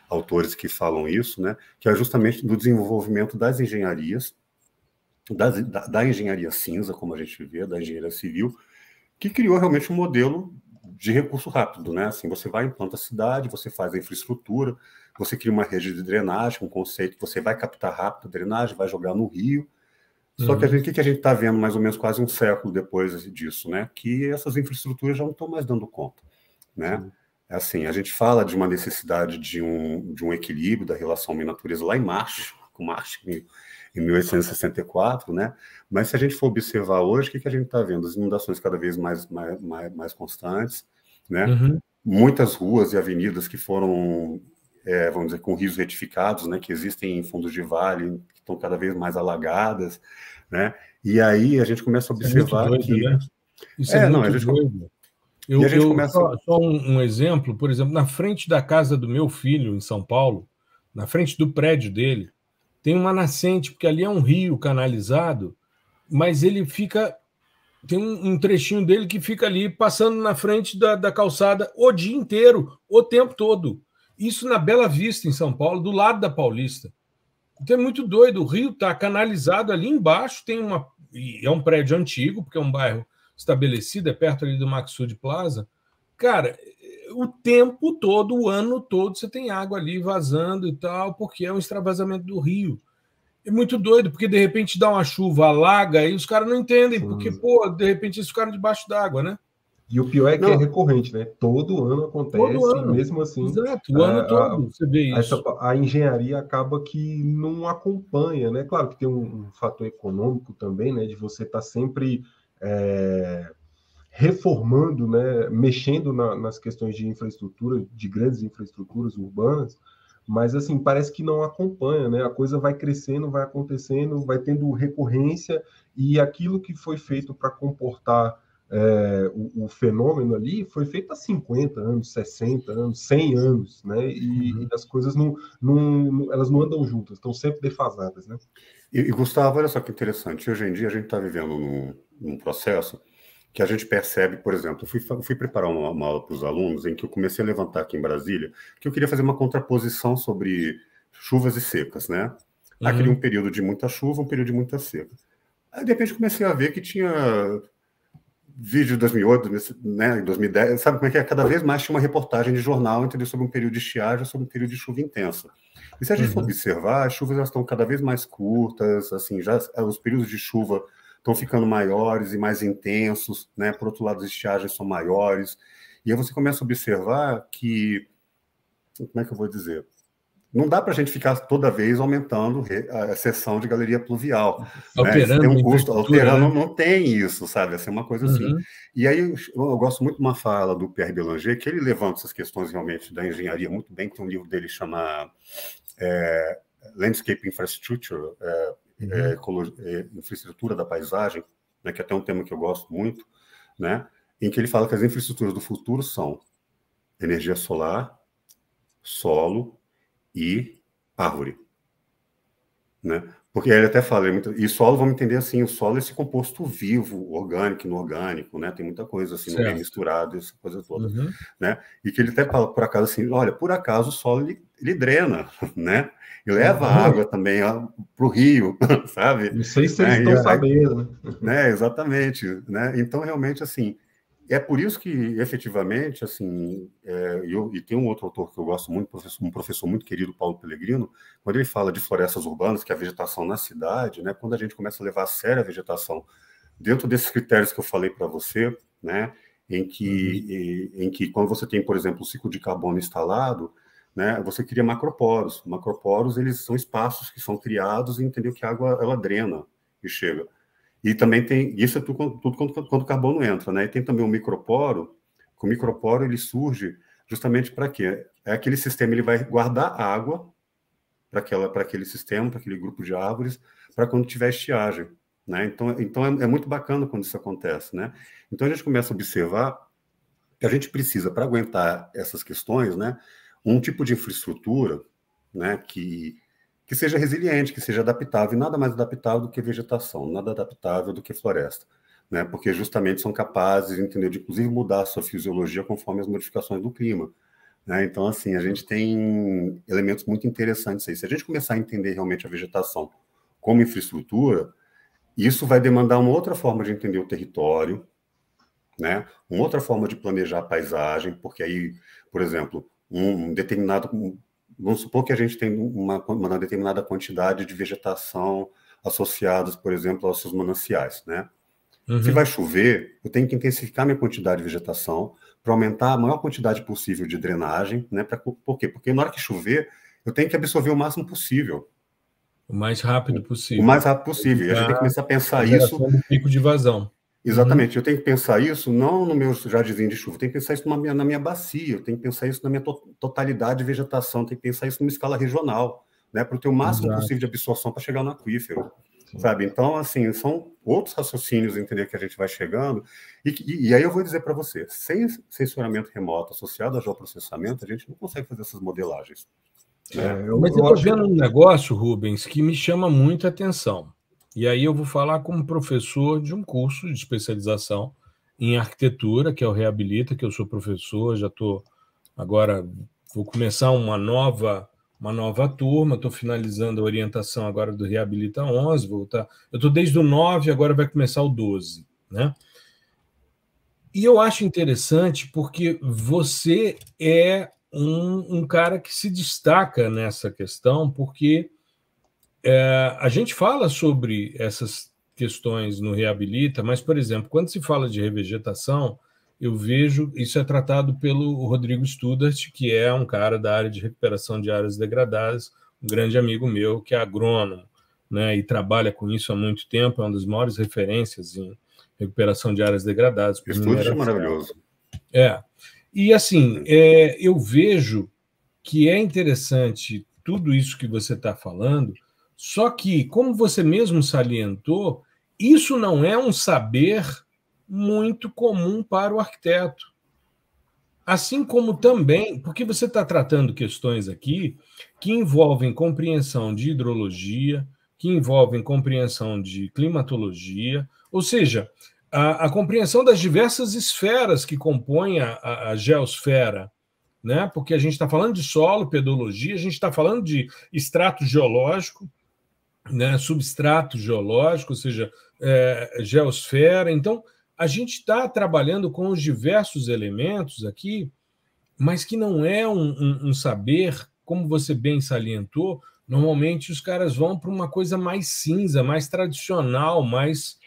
autores que falam isso, né, que é justamente do desenvolvimento das engenharias, da engenharia cinza, como a gente vê, da engenharia civil, que criou realmente um modelo de recurso rápido, né? Assim, você vai, implanta a cidade, você faz a infraestrutura, você cria uma rede de drenagem, um conceito que você vai captar rápido a drenagem, vai jogar no rio. Só que o que a gente está vendo mais ou menos quase um século depois disso, né? Que essas infraestruturas já não estão mais dando conta, né? Assim, a gente fala de uma necessidade de um equilíbrio da relação homem-natureza lá em Marshall, em 1864, né? Mas se a gente for observar hoje, o que a gente está vendo? As inundações cada vez mais constantes, né? Muitas ruas e avenidas que foram, vamos dizer, com rios retificados, né? Que existem em fundos de vale, que estão cada vez mais alagadas, né? E aí a gente começa a observar doido, que... Né? Isso é muito doido. Só um exemplo, por exemplo, na frente da casa do meu filho, em São Paulo, na frente do prédio dele, tem uma nascente, porque ali é um rio canalizado, mas ele fica... Tem um trechinho dele que fica ali passando na frente da calçada o dia inteiro, o tempo todo. Isso na Bela Vista, em São Paulo, do lado da Paulista. Então é muito doido. O rio está canalizado ali embaixo, é um prédio antigo, porque é um bairro estabelecido, é perto ali do Maxud Plaza. Cara, o tempo todo, o ano todo, você tem água ali vazando e tal, porque é um extravasamento do rio. É muito doido, porque de repente dá uma chuva, alaga, e os caras não entendem, porque, de repente eles ficaram debaixo d'água, né? E o pior é que é recorrente, né? Todo ano acontece, Todo ano. Mesmo assim. Exato, o ano todo você vê isso. A engenharia acaba que não acompanha, né? Claro que tem um fator econômico também, né? De você estar sempre reformando, né? Mexendo nas questões de infraestrutura, de grandes infraestruturas urbanas, mas assim, parece que não acompanha, né? A coisa vai crescendo, vai acontecendo, vai tendo recorrência, e aquilo que foi feito para comportar o fenômeno ali foi feito há 50 anos, 60 anos, 100 anos, né? E as coisas elas não andam juntas, estão sempre defasadas, né? E Gustavo, olha só que interessante, hoje em dia a gente está vivendo num processo que a gente percebe, por exemplo, eu fui preparar uma aula para os alunos em que eu comecei a levantar aqui em Brasília, que eu queria fazer uma contraposição sobre chuvas e secas, né? Aquele um período de muita chuva, um período de muita seca. Aí, de repente, comecei a ver que tinha vídeo de 2008, né, 2010, sabe como é que é? Cada vez mais tinha uma reportagem de jornal, entendeu? Sobre um período de estiagem, sobre um período de chuva intensa. E se a gente for observar, as chuvas estão cada vez mais curtas, assim, já os períodos de chuva estão ficando maiores e mais intensos, né? Por outro lado, as estiagens são maiores. E aí você começa a observar que, como é que eu vou dizer? Não dá para a gente ficar toda vez aumentando a seção de galeria pluvial. Alterando, né? Tem um custo, alterando, né? Não tem isso, sabe? Assim, uma coisa assim. E aí eu gosto muito de uma fala do Pierre Bélanger, que ele levanta essas questões realmente da engenharia muito bem, que tem um livro dele que chama Landscape Infrastructure, infraestrutura da paisagem, né? Que é até um tema que eu gosto muito, né? Em que ele fala que as infraestruturas do futuro são energia solar, solo e árvore, né? Porque ele até fala, e solo, vamos entender assim, o solo é esse composto vivo, orgânico, inorgânico, né? Tem muita coisa assim, no meio misturado, essa coisa toda, né? E que ele até fala, por acaso, assim, olha, por acaso o solo, ele drena, né? E leva água também para o rio, sabe? Não sei se eles estão sabendo, né? Exatamente, né? Então, realmente, assim, é por isso que, efetivamente, assim, e tem um outro autor que eu gosto muito, um professor muito querido, Paulo Pellegrino, quando ele fala de florestas urbanas, que é a vegetação na cidade, né, quando a gente começa a levar a sério a vegetação, dentro desses critérios que eu falei para você, né, em que quando você tem, por exemplo, o ciclo de carbono instalado, né, você cria macroporos. Macroporos, eles são espaços que são criados e entendeu que a água, ela drena e chega. E também tem, isso é tudo quando o carbono entra, né? E tem também o microporo, que o microporo ele surge justamente para quê? É aquele sistema, ele vai guardar água para aquele sistema, para aquele grupo de árvores, para quando tiver estiagem, né? Então é muito bacana quando isso acontece, né? Então a gente começa a observar que a gente precisa, para aguentar essas questões, né, um tipo de infraestrutura, né, que seja resiliente, que seja adaptável, e nada mais adaptável do que vegetação, nada adaptável do que floresta, né? Porque justamente são capazes, entendeu, de inclusive mudar a sua fisiologia conforme as modificações do clima, né? Então, assim, a gente tem elementos muito interessantes aí. Se a gente começar a entender realmente a vegetação como infraestrutura, isso vai demandar uma outra forma de entender o território, né? Uma outra forma de planejar a paisagem, porque aí, por exemplo, vamos supor que a gente tem uma determinada quantidade de vegetação associadas, por exemplo, aos seus mananciais, né? Se vai chover, eu tenho que intensificar minha quantidade de vegetação para aumentar a maior quantidade possível de drenagem, né? Por quê? Porque na hora que chover, eu tenho que absorver o máximo possível. O mais rápido possível. O mais rápido possível. E a gente tem que começar a pensar isso. Do pico de vazão. Exatamente, eu tenho que pensar isso não no meu jardinzinho de chuva, eu tenho que pensar isso na minha bacia, eu tenho que pensar isso na minha totalidade de vegetação, eu tenho que pensar isso numa escala regional, né, para ter o máximo possível de absorção para chegar no aquífero, sabe? Então, assim, são outros raciocínios, entender, que a gente vai chegando, e aí eu vou dizer para você, sem sensoramento remoto associado a geoprocessamento, a gente não consegue fazer essas modelagens. Né? Mas eu estou vendo um negócio, Rubens, que me chama muita atenção. E aí eu vou falar como professor de um curso de especialização em arquitetura, que é o Reabilita, que eu sou professor, já estou agora, vou começar uma nova turma, estou finalizando a orientação agora do Reabilita 11, eu estou desde o 9, agora vai começar o 12, né? E eu acho interessante porque você é um cara que se destaca nessa questão, porque a gente fala sobre essas questões no Reabilita, mas, por exemplo, quando se fala de revegetação, eu vejo, isso é tratado pelo Rodrigo Studart, que é um cara da área de recuperação de áreas degradadas, um grande amigo meu, que é agrônomo, né, e trabalha com isso há muito tempo, é uma das maiores referências em recuperação de áreas degradadas. Studart é maravilhoso. E, assim, eu vejo que é interessante tudo isso que você está falando, só que, como você mesmo salientou, isso não é um saber muito comum para o arquiteto. Assim como também, porque você está tratando questões aqui que envolvem compreensão de hidrologia, que envolvem compreensão de climatologia, ou seja, a compreensão das diversas esferas que compõem a geosfera, né? Porque a gente está falando de solo, pedologia, a gente está falando de extrato geológico, né, substrato geológico, ou seja, geosfera. Então, a gente está trabalhando com os diversos elementos aqui, mas que não é um saber, como você bem salientou, normalmente os caras vão para uma coisa mais cinza, mais tradicional, mais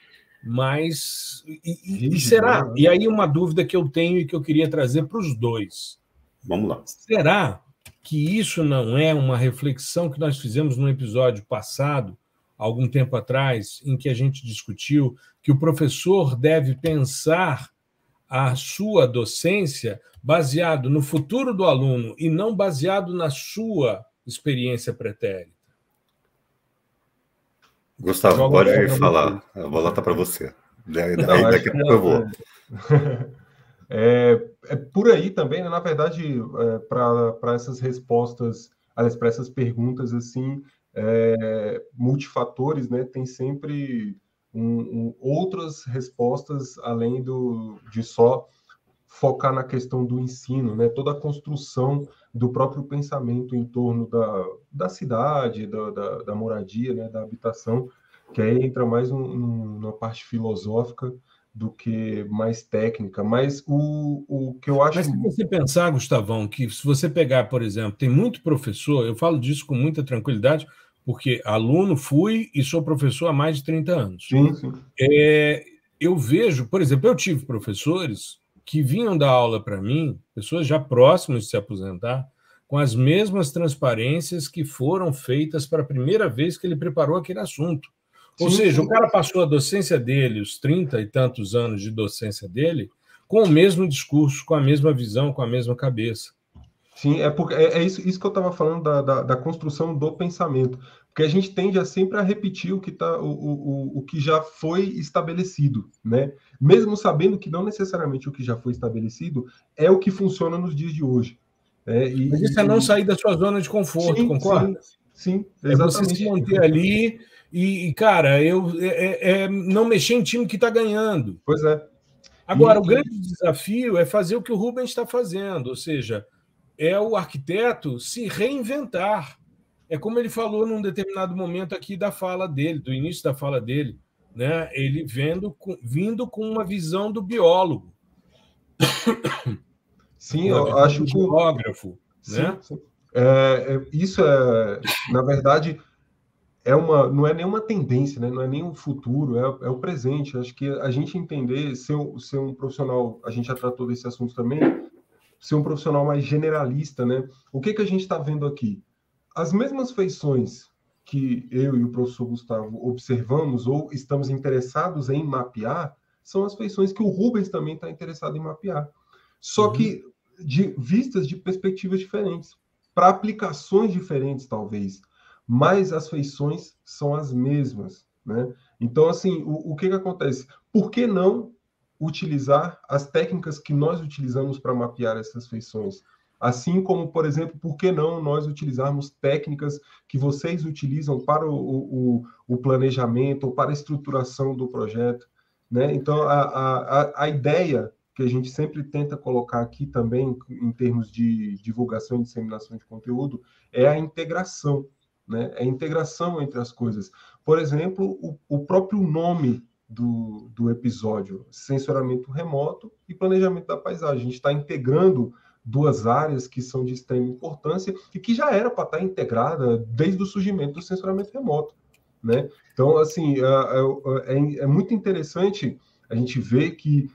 e será? E aí uma dúvida que eu tenho e que eu queria trazer para os dois. Vamos lá. Será que isso não é uma reflexão que nós fizemos no episódio passado, algum tempo atrás, em que a gente discutiu que o professor deve pensar a sua docência baseado no futuro do aluno e não baseado na sua experiência pretérita? Gustavo, pode falar. A bola está para você. Daqui a pouco eu vou. É por aí também, né? Na verdade, para essas respostas, aliás, para essas perguntas assim, multifatores, né? Tem sempre outras respostas além de só focar na questão do ensino, né? Toda a construção do próprio pensamento em torno da cidade, da moradia, né? Da habitação, que aí entra mais numa parte filosófica do que mais técnica. Mas o que eu acho... Mas se você pensar, Gustavão, que se você pegar, por exemplo, tem muito professor, eu falo disso com muita tranquilidade, porque aluno fui e sou professor há mais de 30 anos. Sim, sim. Eu vejo, por exemplo, eu tive professores que vinham dar aula para mim, pessoas já próximas de se aposentar, com as mesmas transparências que foram feitas para a primeira vez que ele preparou aquele assunto. Ou seja, o cara passou a docência dele, os 30 e tantos anos de docência dele, com o mesmo discurso, com a mesma visão, com a mesma cabeça. Sim, porque isso que eu estava falando da construção do pensamento. Porque a gente tende a sempre a repetir o que já foi estabelecido, né? Mesmo sabendo que não necessariamente o que já foi estabelecido é o que funciona nos dias de hoje. Mas isso é não sair da sua zona de conforto, concorda? Sim, exatamente. É você se manter ali cara, não mexer em time que está ganhando. Pois é. Agora, o grande desafio é fazer o que o Rubens está fazendo, ou seja, é o arquiteto se reinventar. É como ele falou num determinado momento aqui da fala dele, do início da fala dele, né? Ele vindo com uma visão do biólogo. Sim, eu acho que geógrafo, né? Sim. Isso na verdade, não é nenhuma tendência, né? Não é nem o futuro, é o presente. Acho que a gente entender, ser um profissional, a gente já tratou desse assunto também, ser um profissional mais generalista, né? O que a gente está vendo aqui? As mesmas feições que eu e o professor Gustavo observamos ou estamos interessados em mapear são as feições que o Rubens também está interessado em mapear. Só que vistas de perspectivas diferentes, para aplicações diferentes, talvez, mas as feições são as mesmas, né? Então, assim, o que acontece? Por que não utilizar as técnicas que nós utilizamos para mapear essas feições? Assim como, por exemplo, por que não nós utilizarmos técnicas que vocês utilizam para o planejamento ou para a estruturação do projeto, né? Então, a ideia que a gente sempre tenta colocar aqui também, em termos de divulgação e disseminação de conteúdo, é a integração, né? É a integração entre as coisas. Por exemplo, o próprio nome do episódio, sensoramento remoto e planejamento da paisagem. A gente está integrando duas áreas que são de extrema importância e que já era para estar integrada desde o surgimento do sensoramento remoto, né? Então, assim, é muito interessante a gente ver que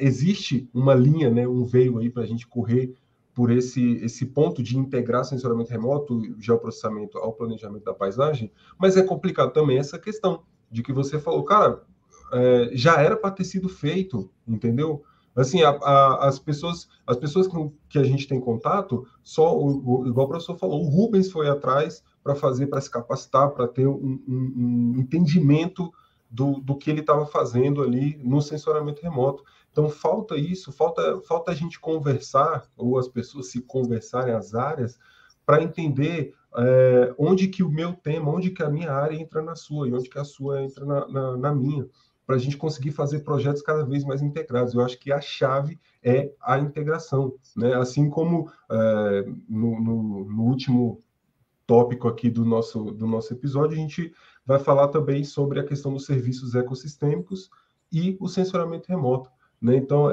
existe uma linha, né, um veio aí para a gente correr por esse ponto de integrar sensoramento remoto, geoprocessamento ao planejamento da paisagem, mas é complicado também essa questão de que você falou, cara, já era para ter sido feito, entendeu? Assim, as pessoas que a gente tem contato, igual o professor falou, o Rubens foi atrás para se capacitar, para ter um entendimento do que ele estava fazendo ali no sensoramento remoto. Então, falta isso, falta a gente conversar, ou as pessoas se conversarem, as áreas, para entender onde que o meu tema, onde que a minha área entra na sua, e onde que a sua entra na minha, para a gente conseguir fazer projetos cada vez mais integrados. Eu acho que a chave é a integração, né? Assim como no último tópico aqui do nosso episódio, a gente vai falar também sobre a questão dos serviços ecossistêmicos, e o sensoramento remoto, né? Então,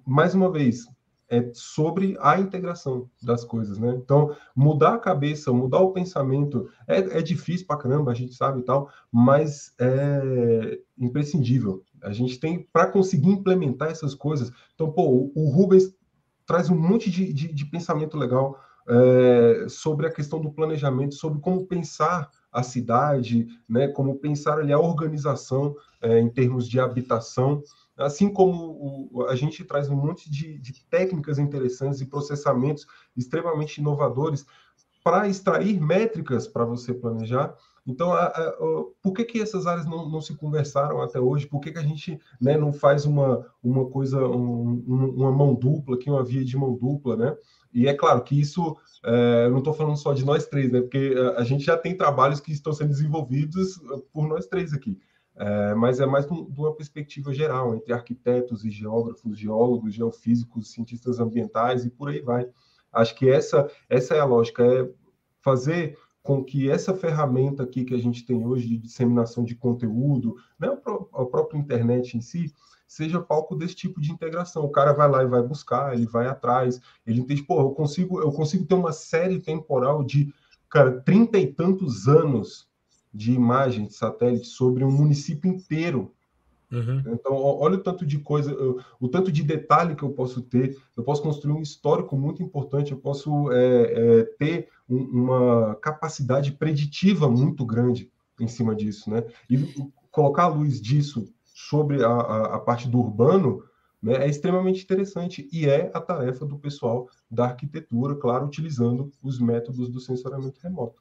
mais uma vez, é sobre a integração das coisas, né? Então, mudar a cabeça, mudar o pensamento, é difícil pra caramba, a gente sabe e tal, mas é imprescindível. A gente tem, para conseguir implementar essas coisas. Então, pô, o Rubens traz um monte de pensamento legal sobre a questão do planejamento, sobre como pensar a cidade, né? Como pensar ali a organização em termos de habitação. Assim como a gente traz um monte de técnicas interessantes e processamentos extremamente inovadores para extrair métricas para você planejar. Então, por que essas áreas não se conversaram até hoje? Por que a gente, né, não faz uma coisa, uma mão dupla, aqui, uma via de mão dupla, né? E é claro que isso, eu não estou falando só de nós três, né? Porque a gente já tem trabalhos que estão sendo desenvolvidos por nós três aqui. Mas é mais de uma perspectiva geral, entre arquitetos e geógrafos, geólogos, geofísicos, cientistas ambientais e por aí vai. Acho que essa é a lógica, é fazer com que essa ferramenta aqui que a gente tem hoje de disseminação de conteúdo, né, a própria internet em si, seja palco desse tipo de integração. O cara vai lá e vai buscar, ele vai atrás, ele entende, pô, eu consigo ter uma série temporal de, cara, 30 e tantos anos de imagem de satélite sobre um município inteiro. Então, olha o tanto de coisa, o tanto de detalhe que eu posso ter. Eu posso construir um histórico muito importante, eu posso ter uma capacidade preditiva muito grande em cima disso, né? E colocar a luz disso sobre a parte do urbano, né, é extremamente interessante e é a tarefa do pessoal da arquitetura, claro, utilizando os métodos do sensoramento remoto.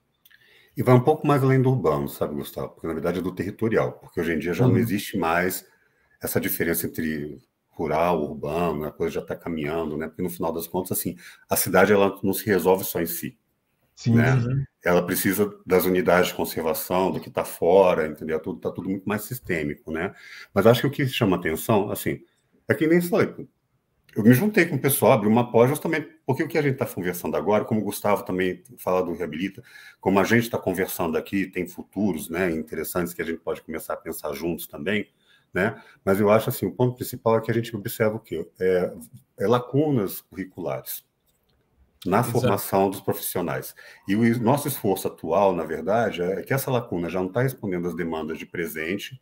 E vai um pouco mais além do urbano, sabe, Gustavo? Porque, na verdade, é do territorial. Porque hoje em dia já não existe mais essa diferença entre rural, urbano, a coisa já está caminhando, né? Porque, no final das contas, assim, a cidade ela não se resolve só em si. Sim, né? Ela precisa das unidades de conservação, do que está fora, entendeu? Está tudo muito mais sistêmico, né? Mas acho que o que chama atenção, assim, é que nem falei, eu me juntei com o pessoal, abri uma pós justamente porque o que a gente está conversando agora, como o Gustavo também fala do Reabilita, como a gente está conversando aqui, tem futuros, né, interessantes que a gente pode começar a pensar juntos também, né? Mas eu acho assim, o ponto principal é que a gente observa o quê? Lacunas curriculares na formação dos profissionais. E o nosso esforço atual, na verdade, é que essa lacuna já não está respondendo às demandas de presente,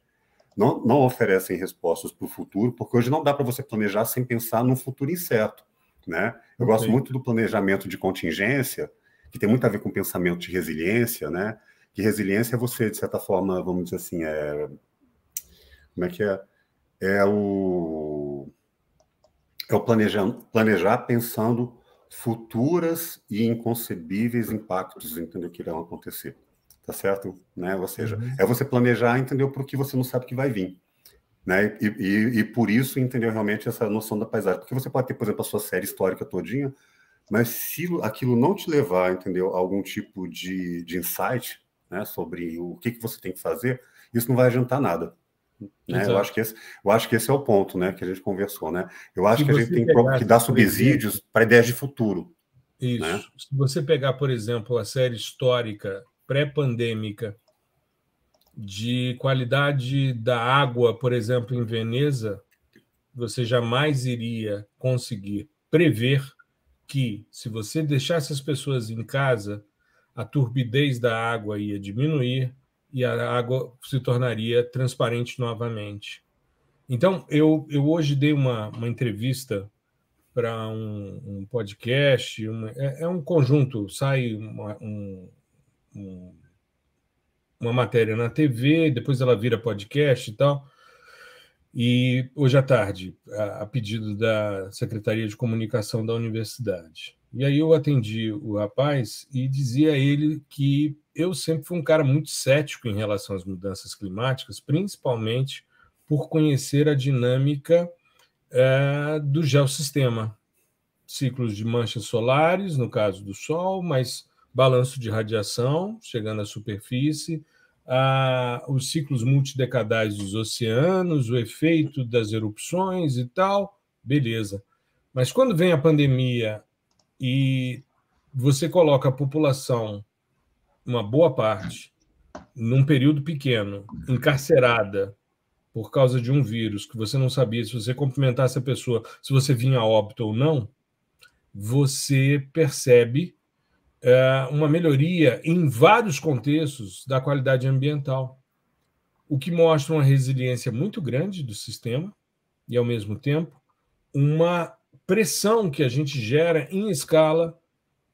não oferecem respostas para o futuro, porque hoje não dá para você planejar sem pensar num futuro incerto, né? Eu gosto muito do planejamento de contingência, que tem muito a ver com pensamento de resiliência, né? Que resiliência é você, de certa forma, vamos dizer assim, como é que é? É o planejar pensando futuras e inconcebíveis impactos, entendeu, que irão acontecer. Tá certo? Né? Ou seja, é você planejar, entendeu, para o que você não sabe que vai vir. Né? E por isso, entendeu, realmente, essa noção da paisagem. Porque você pode ter, por exemplo, a sua série histórica todinha, mas se aquilo não te levar, entendeu, a algum tipo de insight, né, sobre o que você tem que fazer, isso não vai adiantar nada. Né? Eu acho que esse é o ponto, né, que a gente conversou. Né? Eu acho que a gente tem que dar subsídios para ideias de futuro. Isso. Né? Se você pegar, por exemplo, a série histórica pré-pandêmica de qualidade da água, por exemplo, em Veneza, você jamais iria conseguir prever que, se você deixasse as pessoas em casa, a turbidez da água ia diminuir e a água se tornaria transparente novamente. Então, eu hoje dei uma entrevista para um podcast, é um conjunto, sai uma matéria na TV, depois ela vira podcast e tal. E hoje à tarde, a pedido da Secretaria de Comunicação da Universidade. E aí eu atendi o rapaz e dizia a ele que eu sempre fui um cara muito cético em relação às mudanças climáticas, principalmente por conhecer a dinâmica do geossistema. Ciclos de manchas solares, no caso do Sol, mas balanço de radiação chegando à superfície, os ciclos multidecadais dos oceanos, o efeito das erupções e tal, beleza. Mas quando vem a pandemia e você coloca a população, uma boa parte, num período pequeno, encarcerada por causa de um vírus que você não sabia se você cumprimentasse a pessoa, se você vinha a óbito ou não, você percebe uma melhoria em vários contextos da qualidade ambiental, o que mostra uma resiliência muito grande do sistema e, ao mesmo tempo, uma pressão que a gente gera em escala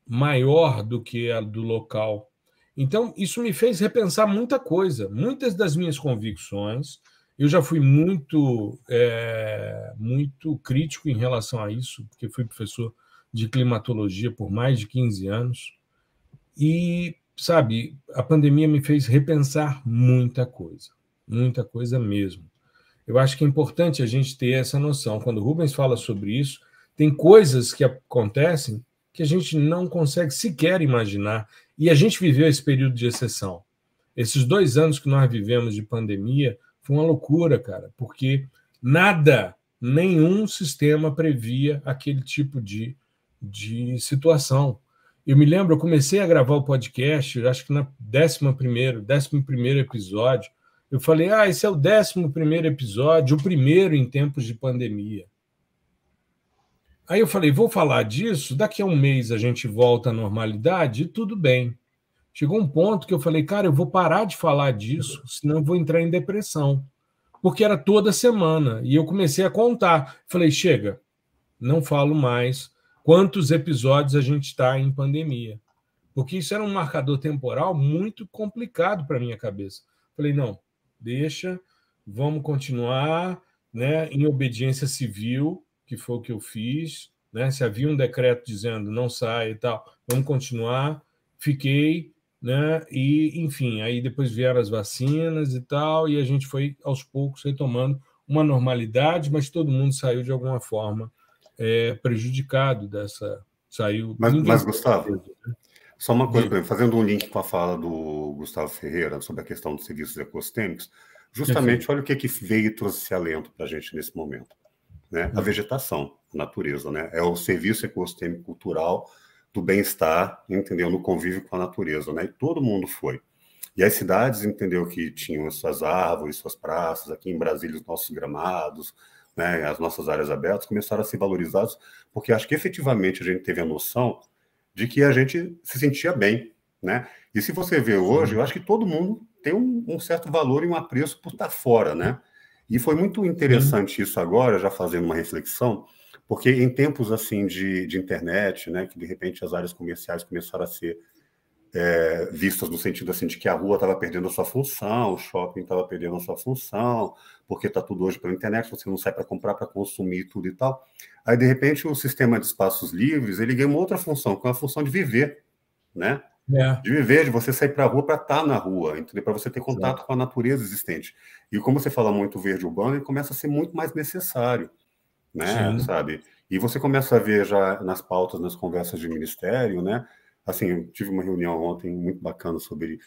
maior do que a do local. Então, isso me fez repensar muita coisa, muitas das minhas convicções. Eu já fui muito crítico em relação a isso, porque fui professor de climatologia por mais de 15 anos. E, sabe, a pandemia me fez repensar muita coisa mesmo. Eu acho que é importante a gente ter essa noção. Quando o Rubens fala sobre isso, tem coisas que acontecem que a gente não consegue sequer imaginar. E a gente viveu esse período de exceção. Esses 2 anos que nós vivemos de pandemia foi uma loucura, cara, porque nenhum sistema previa aquele tipo de situação. Eu me lembro, eu comecei a gravar o podcast, acho que no 11º episódio, eu falei, esse é o 11º episódio, o primeiro em tempos de pandemia. Aí eu falei, vou falar disso, daqui a um mês a gente volta à normalidade e tudo bem. Chegou um ponto que eu falei, cara, eu vou parar de falar disso, senão eu vou entrar em depressão. Porque era toda semana, e eu comecei a contar. Falei, chega, não falo mais quantos episódios a gente está em pandemia. Porque isso era um marcador temporal muito complicado para a minha cabeça. Falei, não, deixa, vamos continuar, né, em obediência civil, que foi o que eu fiz, né? Se havia um decreto dizendo não sai e tal, vamos continuar. Fiquei, né? E, enfim, aí depois vieram as vacinas e tal, e a gente foi, aos poucos, retomando uma normalidade, mas todo mundo saiu de alguma forma prejudicado dessa... Mas Gustavo, só uma coisa, fazendo um link com a fala do Gustavo Ferreira sobre a questão dos serviços ecossistêmicos, justamente olha o que veio e trouxe esse alento para a gente nesse momento. Né? A vegetação, a natureza, né? É o serviço ecossistêmico cultural do bem-estar, entendeu? No convívio com a natureza, né? E todo mundo foi. E as cidades, entendeu, que tinham suas árvores, suas praças, aqui em Brasília, os nossos gramados, né? As nossas áreas abertas começaram a ser valorizadas, porque acho que efetivamente a gente teve a noção de que a gente se sentia bem, né? E se você vê hoje, eu acho que todo mundo tem um certo valor e um apreço por estar fora, né? E foi muito interessante isso agora, já fazendo uma reflexão, porque em tempos assim de internet, né, que de repente as áreas comerciais começaram a ser vistas no sentido assim de que a rua estava perdendo a sua função, o shopping estava perdendo a sua função, porque está tudo hoje pela internet, você não sai para comprar, para consumir tudo e tal. Aí, de repente, o sistema de espaços livres, ele ganha uma outra função, que é a função de viver, né? De viver, de você sair para a rua para estar na rua, entendeu? Para você ter contato com a natureza existente. E como você fala muito verde urbano, ele começa a ser muito mais necessário, né? Sabe? E você começa a ver já nas pautas, nas conversas de ministério, né? Assim, eu tive uma reunião ontem muito bacana sobre...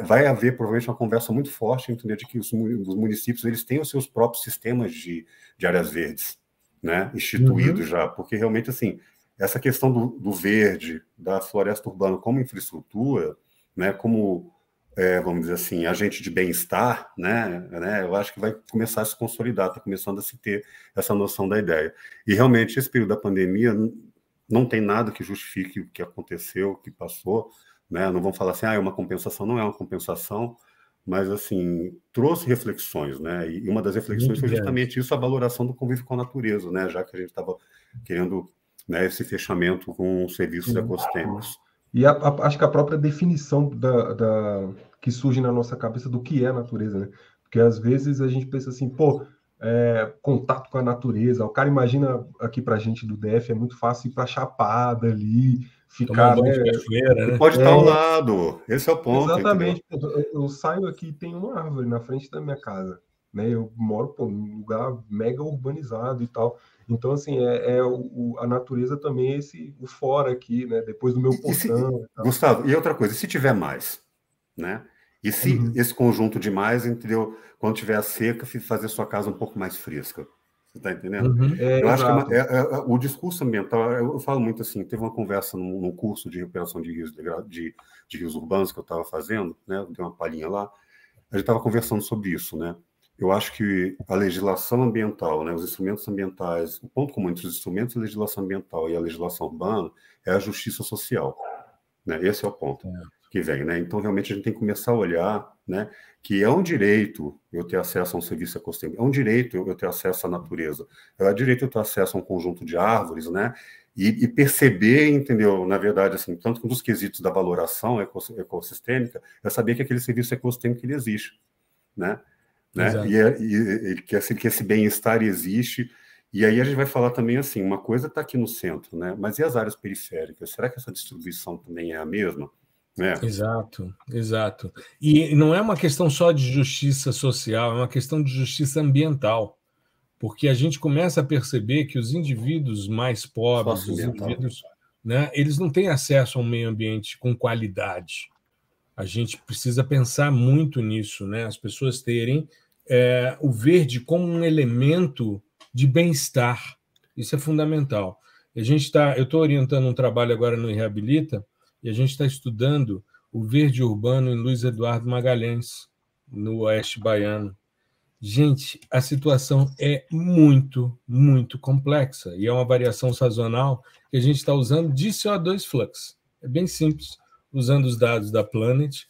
Vai haver, provavelmente, uma conversa muito forte, entendeu? De que os municípios eles têm os seus próprios sistemas de áreas verdes, né? Instituídos já, porque realmente, assim... Essa questão do verde, da floresta urbana como infraestrutura, né, como, vamos dizer assim, agente de bem-estar, né, eu acho que vai começar a se consolidar, está começando a se ter essa noção da ideia. E realmente esse período da pandemia não tem nada que justifique o que aconteceu, o que passou, né, não vão falar assim, é uma compensação, não é uma compensação, mas assim, trouxe reflexões, né, e uma das reflexões foi justamente isso, a valoração do convívio com a natureza, né, já que a gente estava querendo... Né, esse fechamento com serviços ecossistêmicos. E acho que a própria definição que surge na nossa cabeça do que é a natureza, né? Porque às vezes a gente pensa assim, contato com a natureza. O cara imagina aqui pra gente do DF, é muito fácil ir pra Chapada ali, ficar... Né? Cachoeira, né? Pode estar ao lado, esse é o ponto. Exatamente. Eu saio aqui e tem uma árvore na frente da minha casa. Né? Eu moro num lugar mega urbanizado e tal. Então, assim, a natureza também é o fora aqui, né? Depois do meu portão. Gustavo, e outra coisa, e se tiver mais? Né? E se esse conjunto de mais, entendeu? Quando tiver a seca, fazer sua casa um pouco mais fresca. Você está entendendo? Eu acho que o discurso ambiental, eu falo muito assim, teve uma conversa num curso de recuperação de rios urbanos que eu estava fazendo, né? Dei uma palhinha lá, a gente estava conversando sobre isso, né? eu acho que a legislação ambiental, né, os instrumentos ambientais, o ponto comum entre os instrumentos de legislação ambiental e a legislação urbana é a justiça social, né? Esse é o ponto que vem, né? Então, realmente, a gente tem que começar a olhar, né, que é um direito eu ter acesso a um serviço ecossistêmico, é um direito eu ter acesso à natureza, é um direito eu ter acesso a um conjunto de árvores, né? E perceber, entendeu? Na verdade, assim, tanto que um dos quesitos da valoração ecossistêmica é saber que aquele serviço ecossistêmico ele existe, né? Que esse bem-estar existe. E aí a gente vai falar também assim, uma coisa está aqui no centro, né? Mas e as áreas periféricas? Será que essa distribuição também é a mesma? Né? Exato, exato. E não é uma questão só de justiça social, é uma questão de justiça ambiental, porque a gente começa a perceber que os indivíduos mais pobres, os indivíduos, né, eles não têm acesso a um meio ambiente com qualidade. A gente precisa pensar muito nisso, né? As pessoas terem o verde como um elemento de bem-estar. Isso é fundamental. Eu estou orientando um trabalho agora no Reabilita e a gente está estudando o verde urbano em Luiz Eduardo Magalhães, no Oeste Baiano. Gente, a situação é muito, muito complexa e é uma variação sazonal que a gente está usando de CO2 flux. É bem simples, usando os dados da Planet,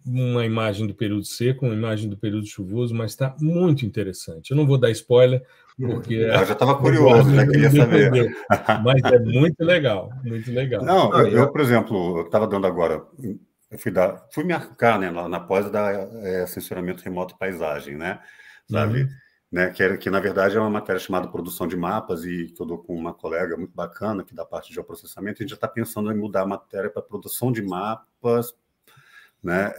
uma imagem do período seco, uma imagem do período chuvoso, mas está muito interessante. Eu não vou dar spoiler, porque... Eu já estava curioso, já queria saber. Mas é muito legal, muito legal. Não, eu por exemplo, eu estava dando agora... fui me arcar, né, na pós da censuramento remoto e paisagem, né? Sabe? Né, que na verdade é uma matéria chamada Produção de Mapas e que eu dou com uma colega muito bacana que dá parte de geoprocessamento. A gente já está pensando em mudar a matéria para produção de mapas, né,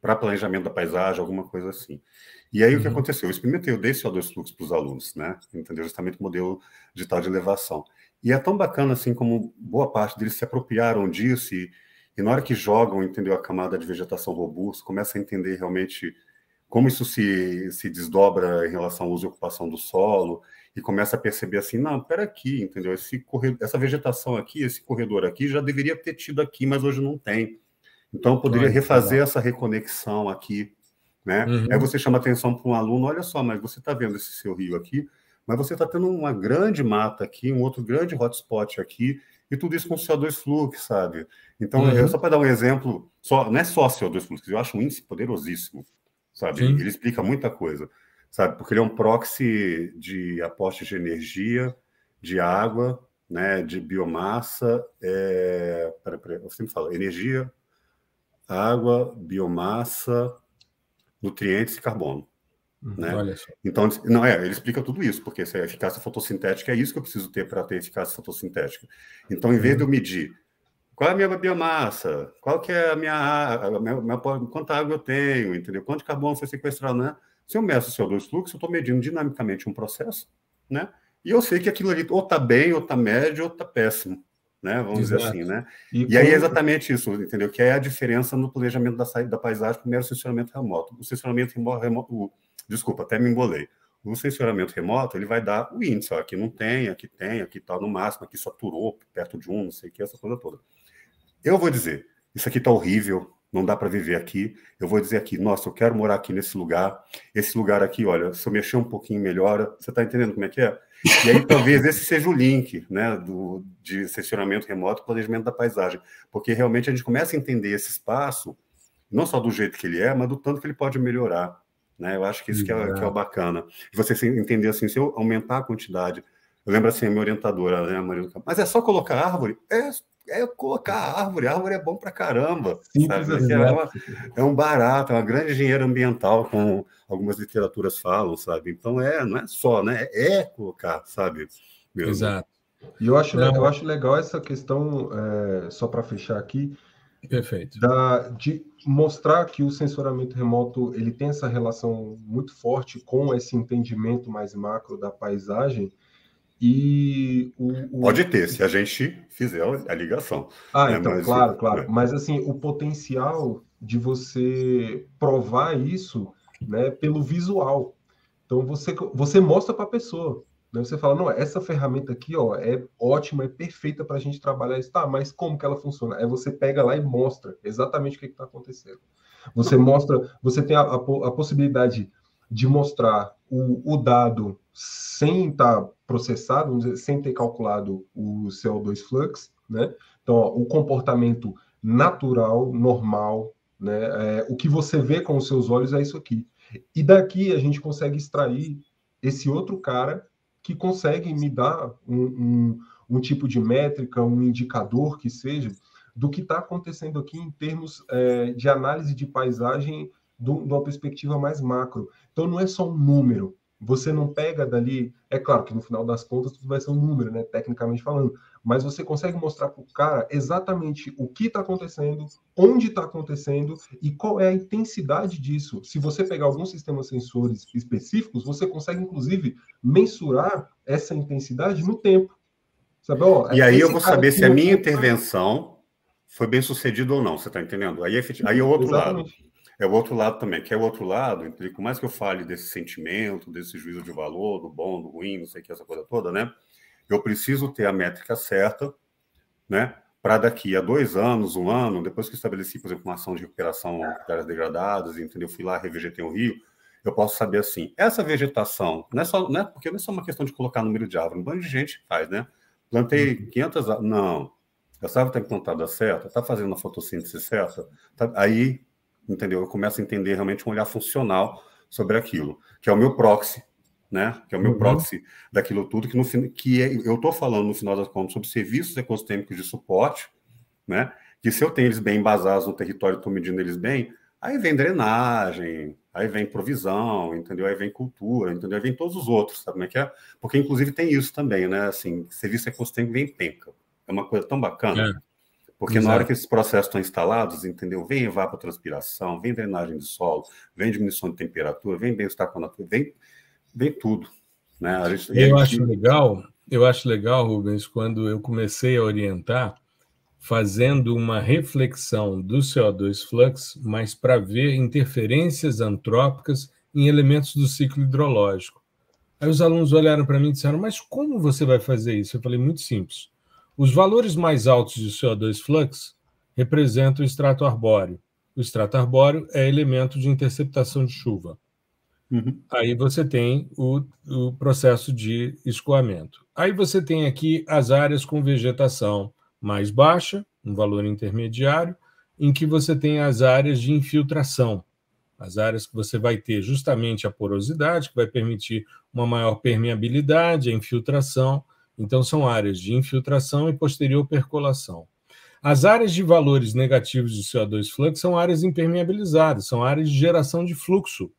para planejamento da paisagem, alguma coisa assim. E aí o que aconteceu? Eu experimentei, eu dei CO2 fluxo para os alunos, né? Entendeu? Justamente o modelo digital de elevação. E é tão bacana assim como boa parte deles se apropriaram disso e na hora que jogam, entendeu, a camada de vegetação robusta, começa a entender realmente como isso se desdobra em relação ao uso e ocupação do solo, e começa a perceber assim, não, espera aqui, entendeu? Essa vegetação aqui, esse corredor aqui, já deveria ter tido aqui, mas hoje não tem. Então, eu poderia refazer essa reconexão aqui, né? Aí você chama atenção para um aluno, olha só, mas você está vendo esse seu rio aqui, mas você está tendo uma grande mata aqui, um outro grande hotspot aqui, e tudo isso com CO2 flux, sabe? Então, só para dar um exemplo, não é só CO2 flux, eu acho um índice poderosíssimo, sabe? Sim. Ele explica muita coisa, sabe? Porque ele é um proxy de aporte de energia, de água, né? De biomassa, eu sempre falo, energia, água, biomassa, nutrientes e carbono. Né? Então, ele explica tudo isso, porque se a eficácia fotossintética é isso que eu preciso ter para ter eficácia fotossintética. Então, em vez de eu medir qual é a minha biomassa, qual que é a minha quanta água eu tenho, entendeu? Quanto de carbono foi sequestrado, né? Se eu meço o CO2 fluxo, eu estou medindo dinamicamente um processo, né? E eu sei que aquilo ali ou está bem, ou está médio, ou está péssimo, né? Vamos dizer assim, né? E aí é exatamente isso, entendeu? Que é a diferença no planejamento da paisagem para o mero sensoramento remoto. O sensoramento remoto, desculpa, até me embolei. O sensoramento remoto, ele vai dar o índice, ó, aqui não tem, aqui está no máximo, aqui saturou, perto de 1, não sei o que, essa coisa toda. Eu vou dizer, isso aqui está horrível, não dá para viver aqui. Eu vou dizer aqui, nossa, eu quero morar aqui nesse lugar. Esse lugar aqui, olha, se eu mexer um pouquinho melhora. Você está entendendo como é que é? E aí talvez esse seja o link, né, de sensoramento remoto e planejamento da paisagem. Porque realmente a gente começa a entender esse espaço, não só do jeito que ele é, mas do tanto que ele pode melhorar. Né? Eu acho que isso que é o bacana. E você entender assim, se eu aumentar a quantidade... Eu lembro assim, a minha orientadora, né, Maria do Campo, mas é só colocar árvore? É colocar árvore é bom pra caramba. Sabe? É um barato, é uma grande engenharia ambiental, como algumas literaturas falam, sabe? Então, não é só, né? É colocar, sabe? Mesmo. Exato. E eu acho legal essa questão, só para fechar aqui, perfeito, de mostrar que o sensoramento remoto ele tem essa relação muito forte com esse entendimento mais macro da paisagem. E pode ter, se a gente fizer a ligação. Então, mas, claro. Mas, assim, o potencial de você provar isso, né, pelo visual. Então, você mostra para a pessoa. Né? Você fala, não, essa ferramenta aqui, ó, é ótima, é perfeita para a gente trabalhar isso. Tá, mas como que ela funciona? Aí você pega lá e mostra exatamente o que está acontecendo. Você tem a possibilidade de mostrar o dado sem estar processado, vamos dizer, sem ter calculado o CO2 flux, né? Então, ó, o comportamento natural, normal, né? O que você vê com os seus olhos é isso aqui. E daqui a gente consegue extrair esse outro cara que consegue me dar um tipo de métrica, um indicador que seja, do que está acontecendo aqui em termos de análise de paisagem de uma perspectiva mais macro. Então, não é só um número. Você não pega dali... É claro que, no final das contas, tudo vai ser um número, né, tecnicamente falando. Mas você consegue mostrar para o cara exatamente o que está acontecendo, onde está acontecendo e qual é a intensidade disso. Se você pegar alguns sistemas sensores específicos, você consegue, inclusive, mensurar essa intensidade no tempo. Sabe? Ó, e aí eu vou saber se a minha intervenção foi bem sucedida ou não, você está entendendo? Aí é o outro lado. É o outro lado também, que é o outro lado, por mais que eu fale desse sentimento, desse juízo de valor, do bom, do ruim, não sei o que, essa coisa toda, né? Eu preciso ter a métrica certa, né? Para daqui a 2 anos, 1 ano, depois que eu estabeleci, por exemplo, uma ação de recuperação de áreas degradadas, entendeu? Fui lá, revegetei um rio, eu posso saber assim, essa vegetação, porque não é só uma questão de colocar número de árvore, um bando de gente faz, né? Plantei 500 árvores, não, essa árvore está implantada certa, está fazendo a fotossíntese certa, aí... Entendeu? Eu começo a entender realmente um olhar funcional sobre aquilo, que é o meu proxy, né? Que é o meu proxy daquilo tudo, eu estou falando, no final das contas, sobre serviços ecossistêmicos de suporte, né? Que se eu tenho eles bem embasados no território, estou medindo eles bem, aí vem drenagem, aí vem provisão, entendeu? Aí vem cultura, entendeu? Aí vem todos os outros, sabe como é que é? Porque, inclusive, tem isso também, né? Assim, serviço ecossistêmico vem penca. É uma coisa tão bacana. Porque na hora que esses processos estão instalados, entendeu? Vem evapotranspiração, vem drenagem de solo, vem diminuição de temperatura, vem bem-estar com a natureza, vem tudo. Né? Eu acho legal, Rubens, quando eu comecei a orientar, fazendo uma reflexão do CO2 flux, mas para ver interferências antrópicas em elementos do ciclo hidrológico. Aí os alunos olharam para mim e disseram, mas como você vai fazer isso? Eu falei, muito simples. Os valores mais altos de CO2 flux representam o extrato arbóreo. O extrato arbóreo é elemento de interceptação de chuva. Aí você tem o processo de escoamento. Aí você tem aqui as áreas com vegetação mais baixa, um valor intermediário, em que você tem as áreas de infiltração. As áreas que você vai ter justamente a porosidade, que vai permitir uma maior permeabilidade, a infiltração. Então, são áreas de infiltração e posterior percolação. As áreas de valores negativos de CO2 flux são áreas impermeabilizadas, são áreas de geração de fluxo,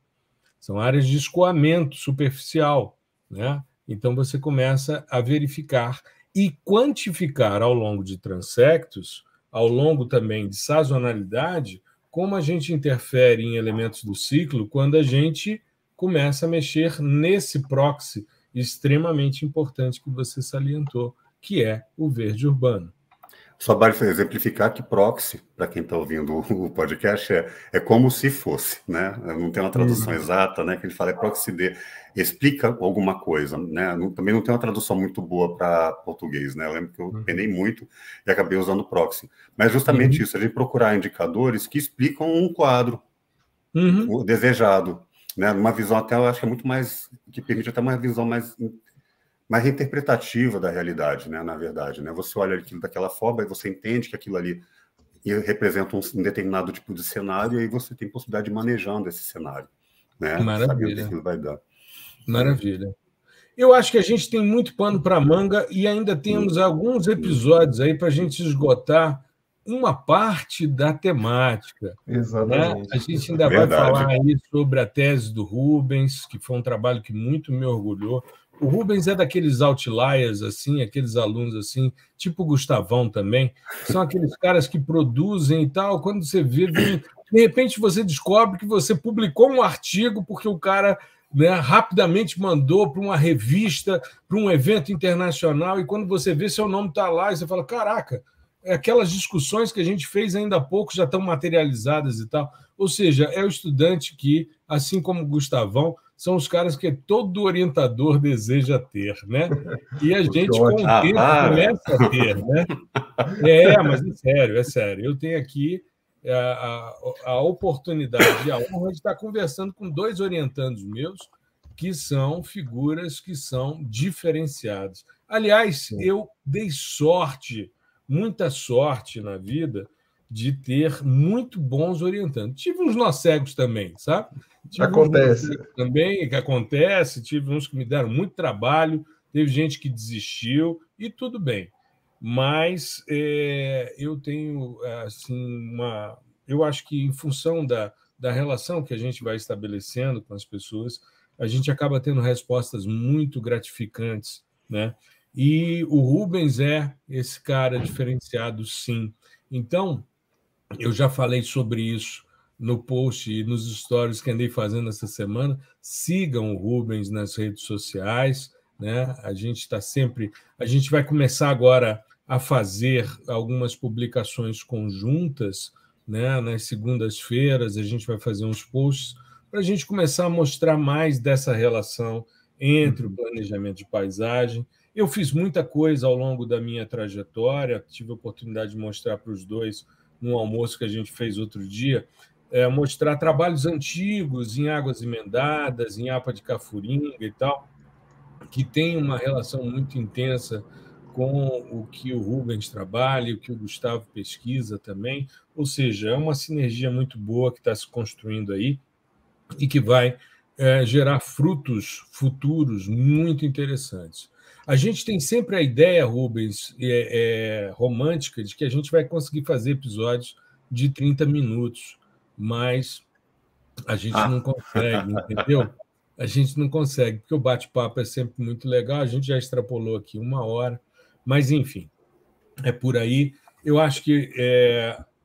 são áreas de escoamento superficial, né? Então, você começa a verificar e quantificar ao longo de transectos, ao longo também de sazonalidade, como a gente interfere em elementos do ciclo quando a gente começa a mexer nesse proxy extremamente importante que você salientou, que é o verde urbano. Só para exemplificar que proxy, para quem está ouvindo o podcast, é como se fosse, né? Não tem uma tradução exata, né? Que a gente fala é proxy de explica alguma coisa, né? Também não tem uma tradução muito boa para português, né? Eu lembro que eu penei muito e acabei usando proxy. Mas justamente isso, a gente procurar indicadores que explicam um quadro o desejado, né? Uma visão até, eu acho que é muito mais, que permite até uma visão mais interpretativa da realidade, né? Na verdade, né? Você olha aquilo daquela forma e você entende que aquilo ali representa um determinado tipo de cenário e aí você tem possibilidade de manejando esse cenário, né? Sabendo que aquilo vai dar. Maravilha. Eu acho que a gente tem muito pano para manga e ainda temos alguns episódios aí para a gente esgotar uma parte da temática. Exatamente. Né? A gente ainda vai falar aí sobre a tese do Rubens, que foi um trabalho que muito me orgulhou. O Rubens é daqueles outliers, assim, aqueles alunos assim, tipo o Gustavão também, são aqueles caras que produzem e tal. Quando você vê, de repente você descobre que você publicou um artigo porque o cara, né, rapidamente mandou para uma revista, para um evento internacional, e quando você vê, seu nome está lá, e você fala, caraca, aquelas discussões que a gente fez ainda há pouco já estão materializadas e tal. Ou seja, é o estudante que, assim como o Gustavão, são os caras que todo orientador deseja ter, né? E a gente, com o tempo, começa a ter, né? Mas é sério. Eu tenho aqui a oportunidade e a honra de estar conversando com 2 orientandos meus, que são figuras que são diferenciadas. Aliás, eu dei sorte, muita sorte na vida, de ter muito bons orientandos. Tive uns nó cegos também, sabe? Acontece. Também, que acontece, tive uns que me deram muito trabalho, teve gente que desistiu, e tudo bem. Mas eu tenho, assim, eu acho que, em função da relação que a gente vai estabelecendo com as pessoas, a gente acaba tendo respostas muito gratificantes, né? E o Rubens é esse cara diferenciado, sim. Então, eu já falei sobre isso no post e nos stories que andei fazendo essa semana. Sigam o Rubens nas redes sociais, né? A gente vai começar agora a fazer algumas publicações conjuntas, né? Nas segundas-feiras a gente vai fazer uns posts para a gente começar a mostrar mais dessa relação entre o planejamento de paisagem. Eu fiz muita coisa ao longo da minha trajetória, tive a oportunidade de mostrar para os dois num almoço que a gente fez outro dia, mostrar trabalhos antigos em Águas Emendadas, em APA de Cafuringa e tal, que tem uma relação muito intensa com o que o Rubens trabalha, o que o Gustavo pesquisa também, ou seja, é uma sinergia muito boa que está se construindo aí e que vai gerar frutos futuros muito interessantes. A gente tem sempre a ideia, Rubens, romântica, de que a gente vai conseguir fazer episódios de 30 minutos, mas a gente não consegue, entendeu? A gente não consegue, porque o bate-papo é sempre muito legal, a gente já extrapolou aqui 1 hora, mas, enfim, é por aí. Eu acho que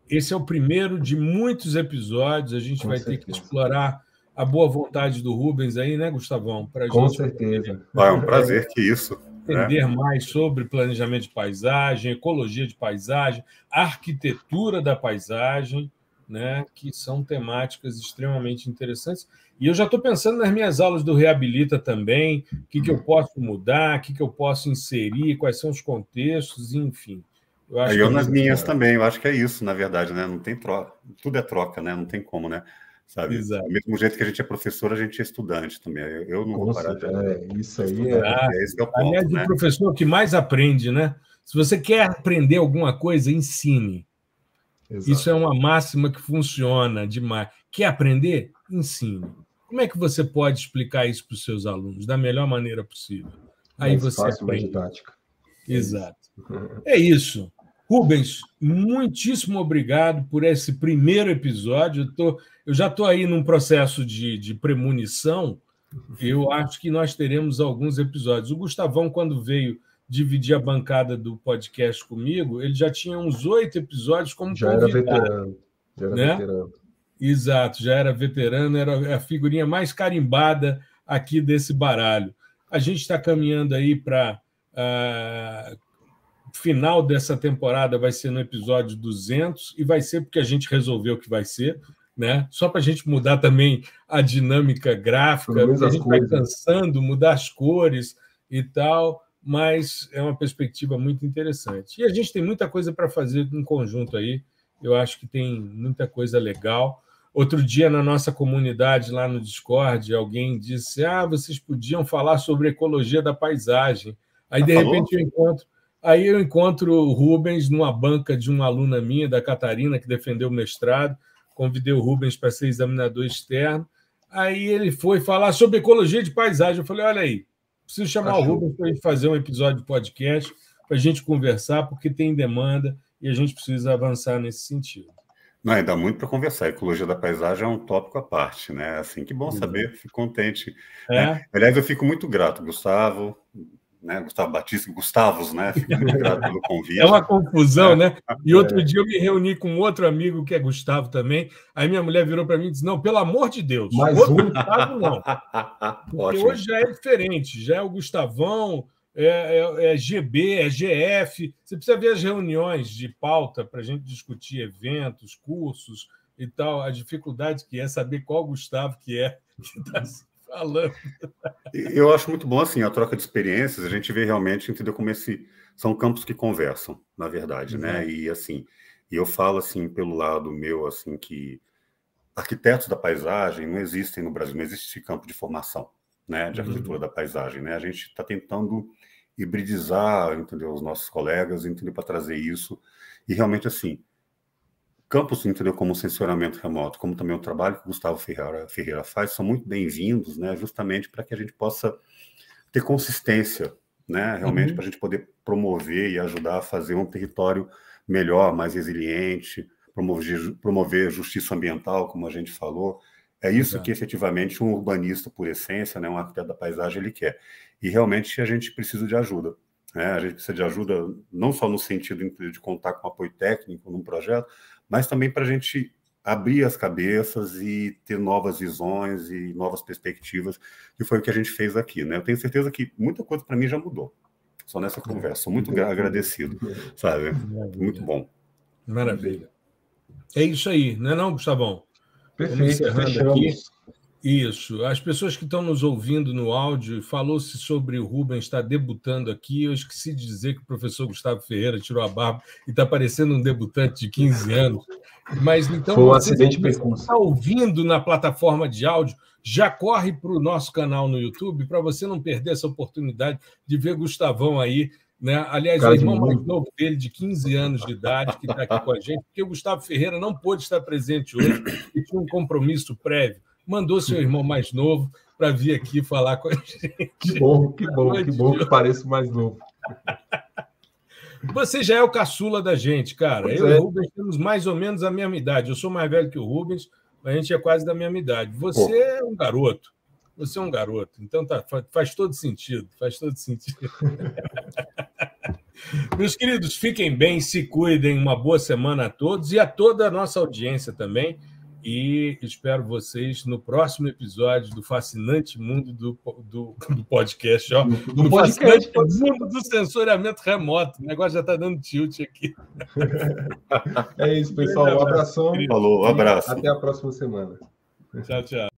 esse é o primeiro de muitos episódios, a gente vai ter que explorar a boa vontade do Rubens aí, né, Gustavão? Com certeza. É um prazer que isso. Entender mais sobre planejamento de paisagem, ecologia de paisagem, arquitetura da paisagem, né, que são temáticas extremamente interessantes. E eu já estou pensando nas minhas aulas do Reabilita também, o que eu posso mudar, o que eu posso inserir, quais são os contextos, enfim. Eu nas minhas também, eu acho que é isso, na verdade, né? Não tem troca, tudo é troca, né? Não tem como, né? Sabe? Exato. Do mesmo jeito que a gente é professor, a gente é estudante também. Eu não vou parar de isso aí esse é o ponto, aliás, né? O professor que mais aprende, né? Se você quer aprender alguma coisa, ensine. Exato. Isso é uma máxima que funciona demais. Quer aprender? Ensine. Como é que você pode explicar isso para os seus alunos da melhor maneira possível? Aí mais você fácil, aprende. mais didática. Exato. É isso. Rubens, muitíssimo obrigado por esse primeiro episódio. Eu já estou aí num processo de premonição. Eu acho que nós teremos alguns episódios. O Gustavão, quando veio dividir a bancada do podcast comigo, ele já tinha uns 8 episódios como convidado. Já era veterano. Exato, já era veterano, era a figurinha mais carimbada aqui desse baralho. A gente está caminhando aí para... final dessa temporada vai ser no episódio 200 e vai ser porque a gente resolveu que vai ser, né? Só para a gente mudar também a dinâmica gráfica, porque a gente vai cansando, mudar as cores e tal, mas é uma perspectiva muito interessante. E a gente tem muita coisa para fazer em conjunto aí, eu acho que tem muita coisa legal. Outro dia, na nossa comunidade, lá no Discord, alguém disse: vocês podiam falar sobre ecologia da paisagem. Aí, de repente, eu encontro o Rubens numa banca de uma aluna minha, da Catarina, que defendeu o mestrado. Convidei o Rubens para ser examinador externo. Aí ele foi falar sobre ecologia de paisagem. Eu falei: olha aí, preciso chamar o Rubens para a gente fazer um episódio de podcast, para a gente conversar, porque tem demanda e a gente precisa avançar nesse sentido. Não, ainda há muito para conversar. A ecologia da paisagem é um tópico à parte, né? Assim, que bom saber, fico contente. Né? Aliás, eu fico muito grato, Gustavo, né? Gustavo Batista, Gustavos, né? Fico muito grato pelo convite. É uma confusão, né? E outro dia eu me reuni com outro amigo que é Gustavo também. Aí minha mulher virou para mim e disse: não, pelo amor de Deus, outro Gustavo não. Porque hoje já é diferente, já é o Gustavão, é GB, é GF. Você precisa ver as reuniões de pauta para a gente discutir eventos, cursos e tal, a dificuldade que é saber qual Gustavo que está falando. Eu acho muito bom assim a troca de experiências, a gente vê realmente, entendeu, como são campos que conversam, na verdade, né? E assim, E eu falo assim pelo lado meu assim que arquitetos da paisagem não existem no Brasil, não existe esse campo de formação, né, de arquitetura da paisagem, né? A gente está tentando hibridizar, entendeu, os nossos colegas, entendeu, para trazer isso e realmente assim campos, entendeu, como o sensoramento remoto, como também o trabalho que o Gustavo Ferreira faz, são muito bem-vindos, né, justamente para que a gente possa ter consistência, né, realmente para a gente poder promover e ajudar a fazer um território melhor, mais resiliente, promover justiça ambiental, como a gente falou. É isso que efetivamente um urbanista por essência, né, um arquiteto da paisagem, ele quer. E realmente a gente precisa de ajuda. A gente precisa de ajuda não só no sentido de contar com apoio técnico num projeto, mas também para a gente abrir as cabeças e ter novas visões e novas perspectivas, que foi o que a gente fez aqui, né? Eu tenho certeza que muita coisa para mim já mudou, só nessa conversa. Sou muito agradecido, sabe? Muito bom. Maravilha. É isso aí, não é não, Gustavão? Perfeito, fechamos. Aqui. Isso. As pessoas que estão nos ouvindo no áudio, falou-se sobre o Rubens estar debutando aqui. Eu esqueci de dizer que o professor Gustavo Ferreira tirou a barba e está parecendo um debutante de 15 anos. Mas então, foi um acidente de percurso. Está ouvindo na plataforma de áudio, já corre para o nosso canal no YouTube para você não perder essa oportunidade de ver Gustavão aí, né? Aliás, o irmão mais novo dele, de 15 anos de idade, que está aqui com a gente, porque o Gustavo Ferreira não pôde estar presente hoje e tinha um compromisso prévio. Mandou seu irmão mais novo para vir aqui falar com a gente. Que bom que pareço mais novo. Você já é o caçula da gente, cara. Eu e o Rubens temos mais ou menos a mesma idade. Eu sou mais velho que o Rubens, mas a gente é quase da mesma idade. Você é um garoto. Você é um garoto. Então faz todo sentido. Faz todo sentido. Meus queridos, fiquem bem, se cuidem. Uma boa semana a todos e a toda a nossa audiência também. E espero vocês no próximo episódio do fascinante mundo do podcast, ó. Do fascinante mundo do sensoriamento remoto. O negócio já está dando tilt aqui. É isso, pessoal. Um abração. Falou, um abraço. Até a próxima semana. Tchau, tchau.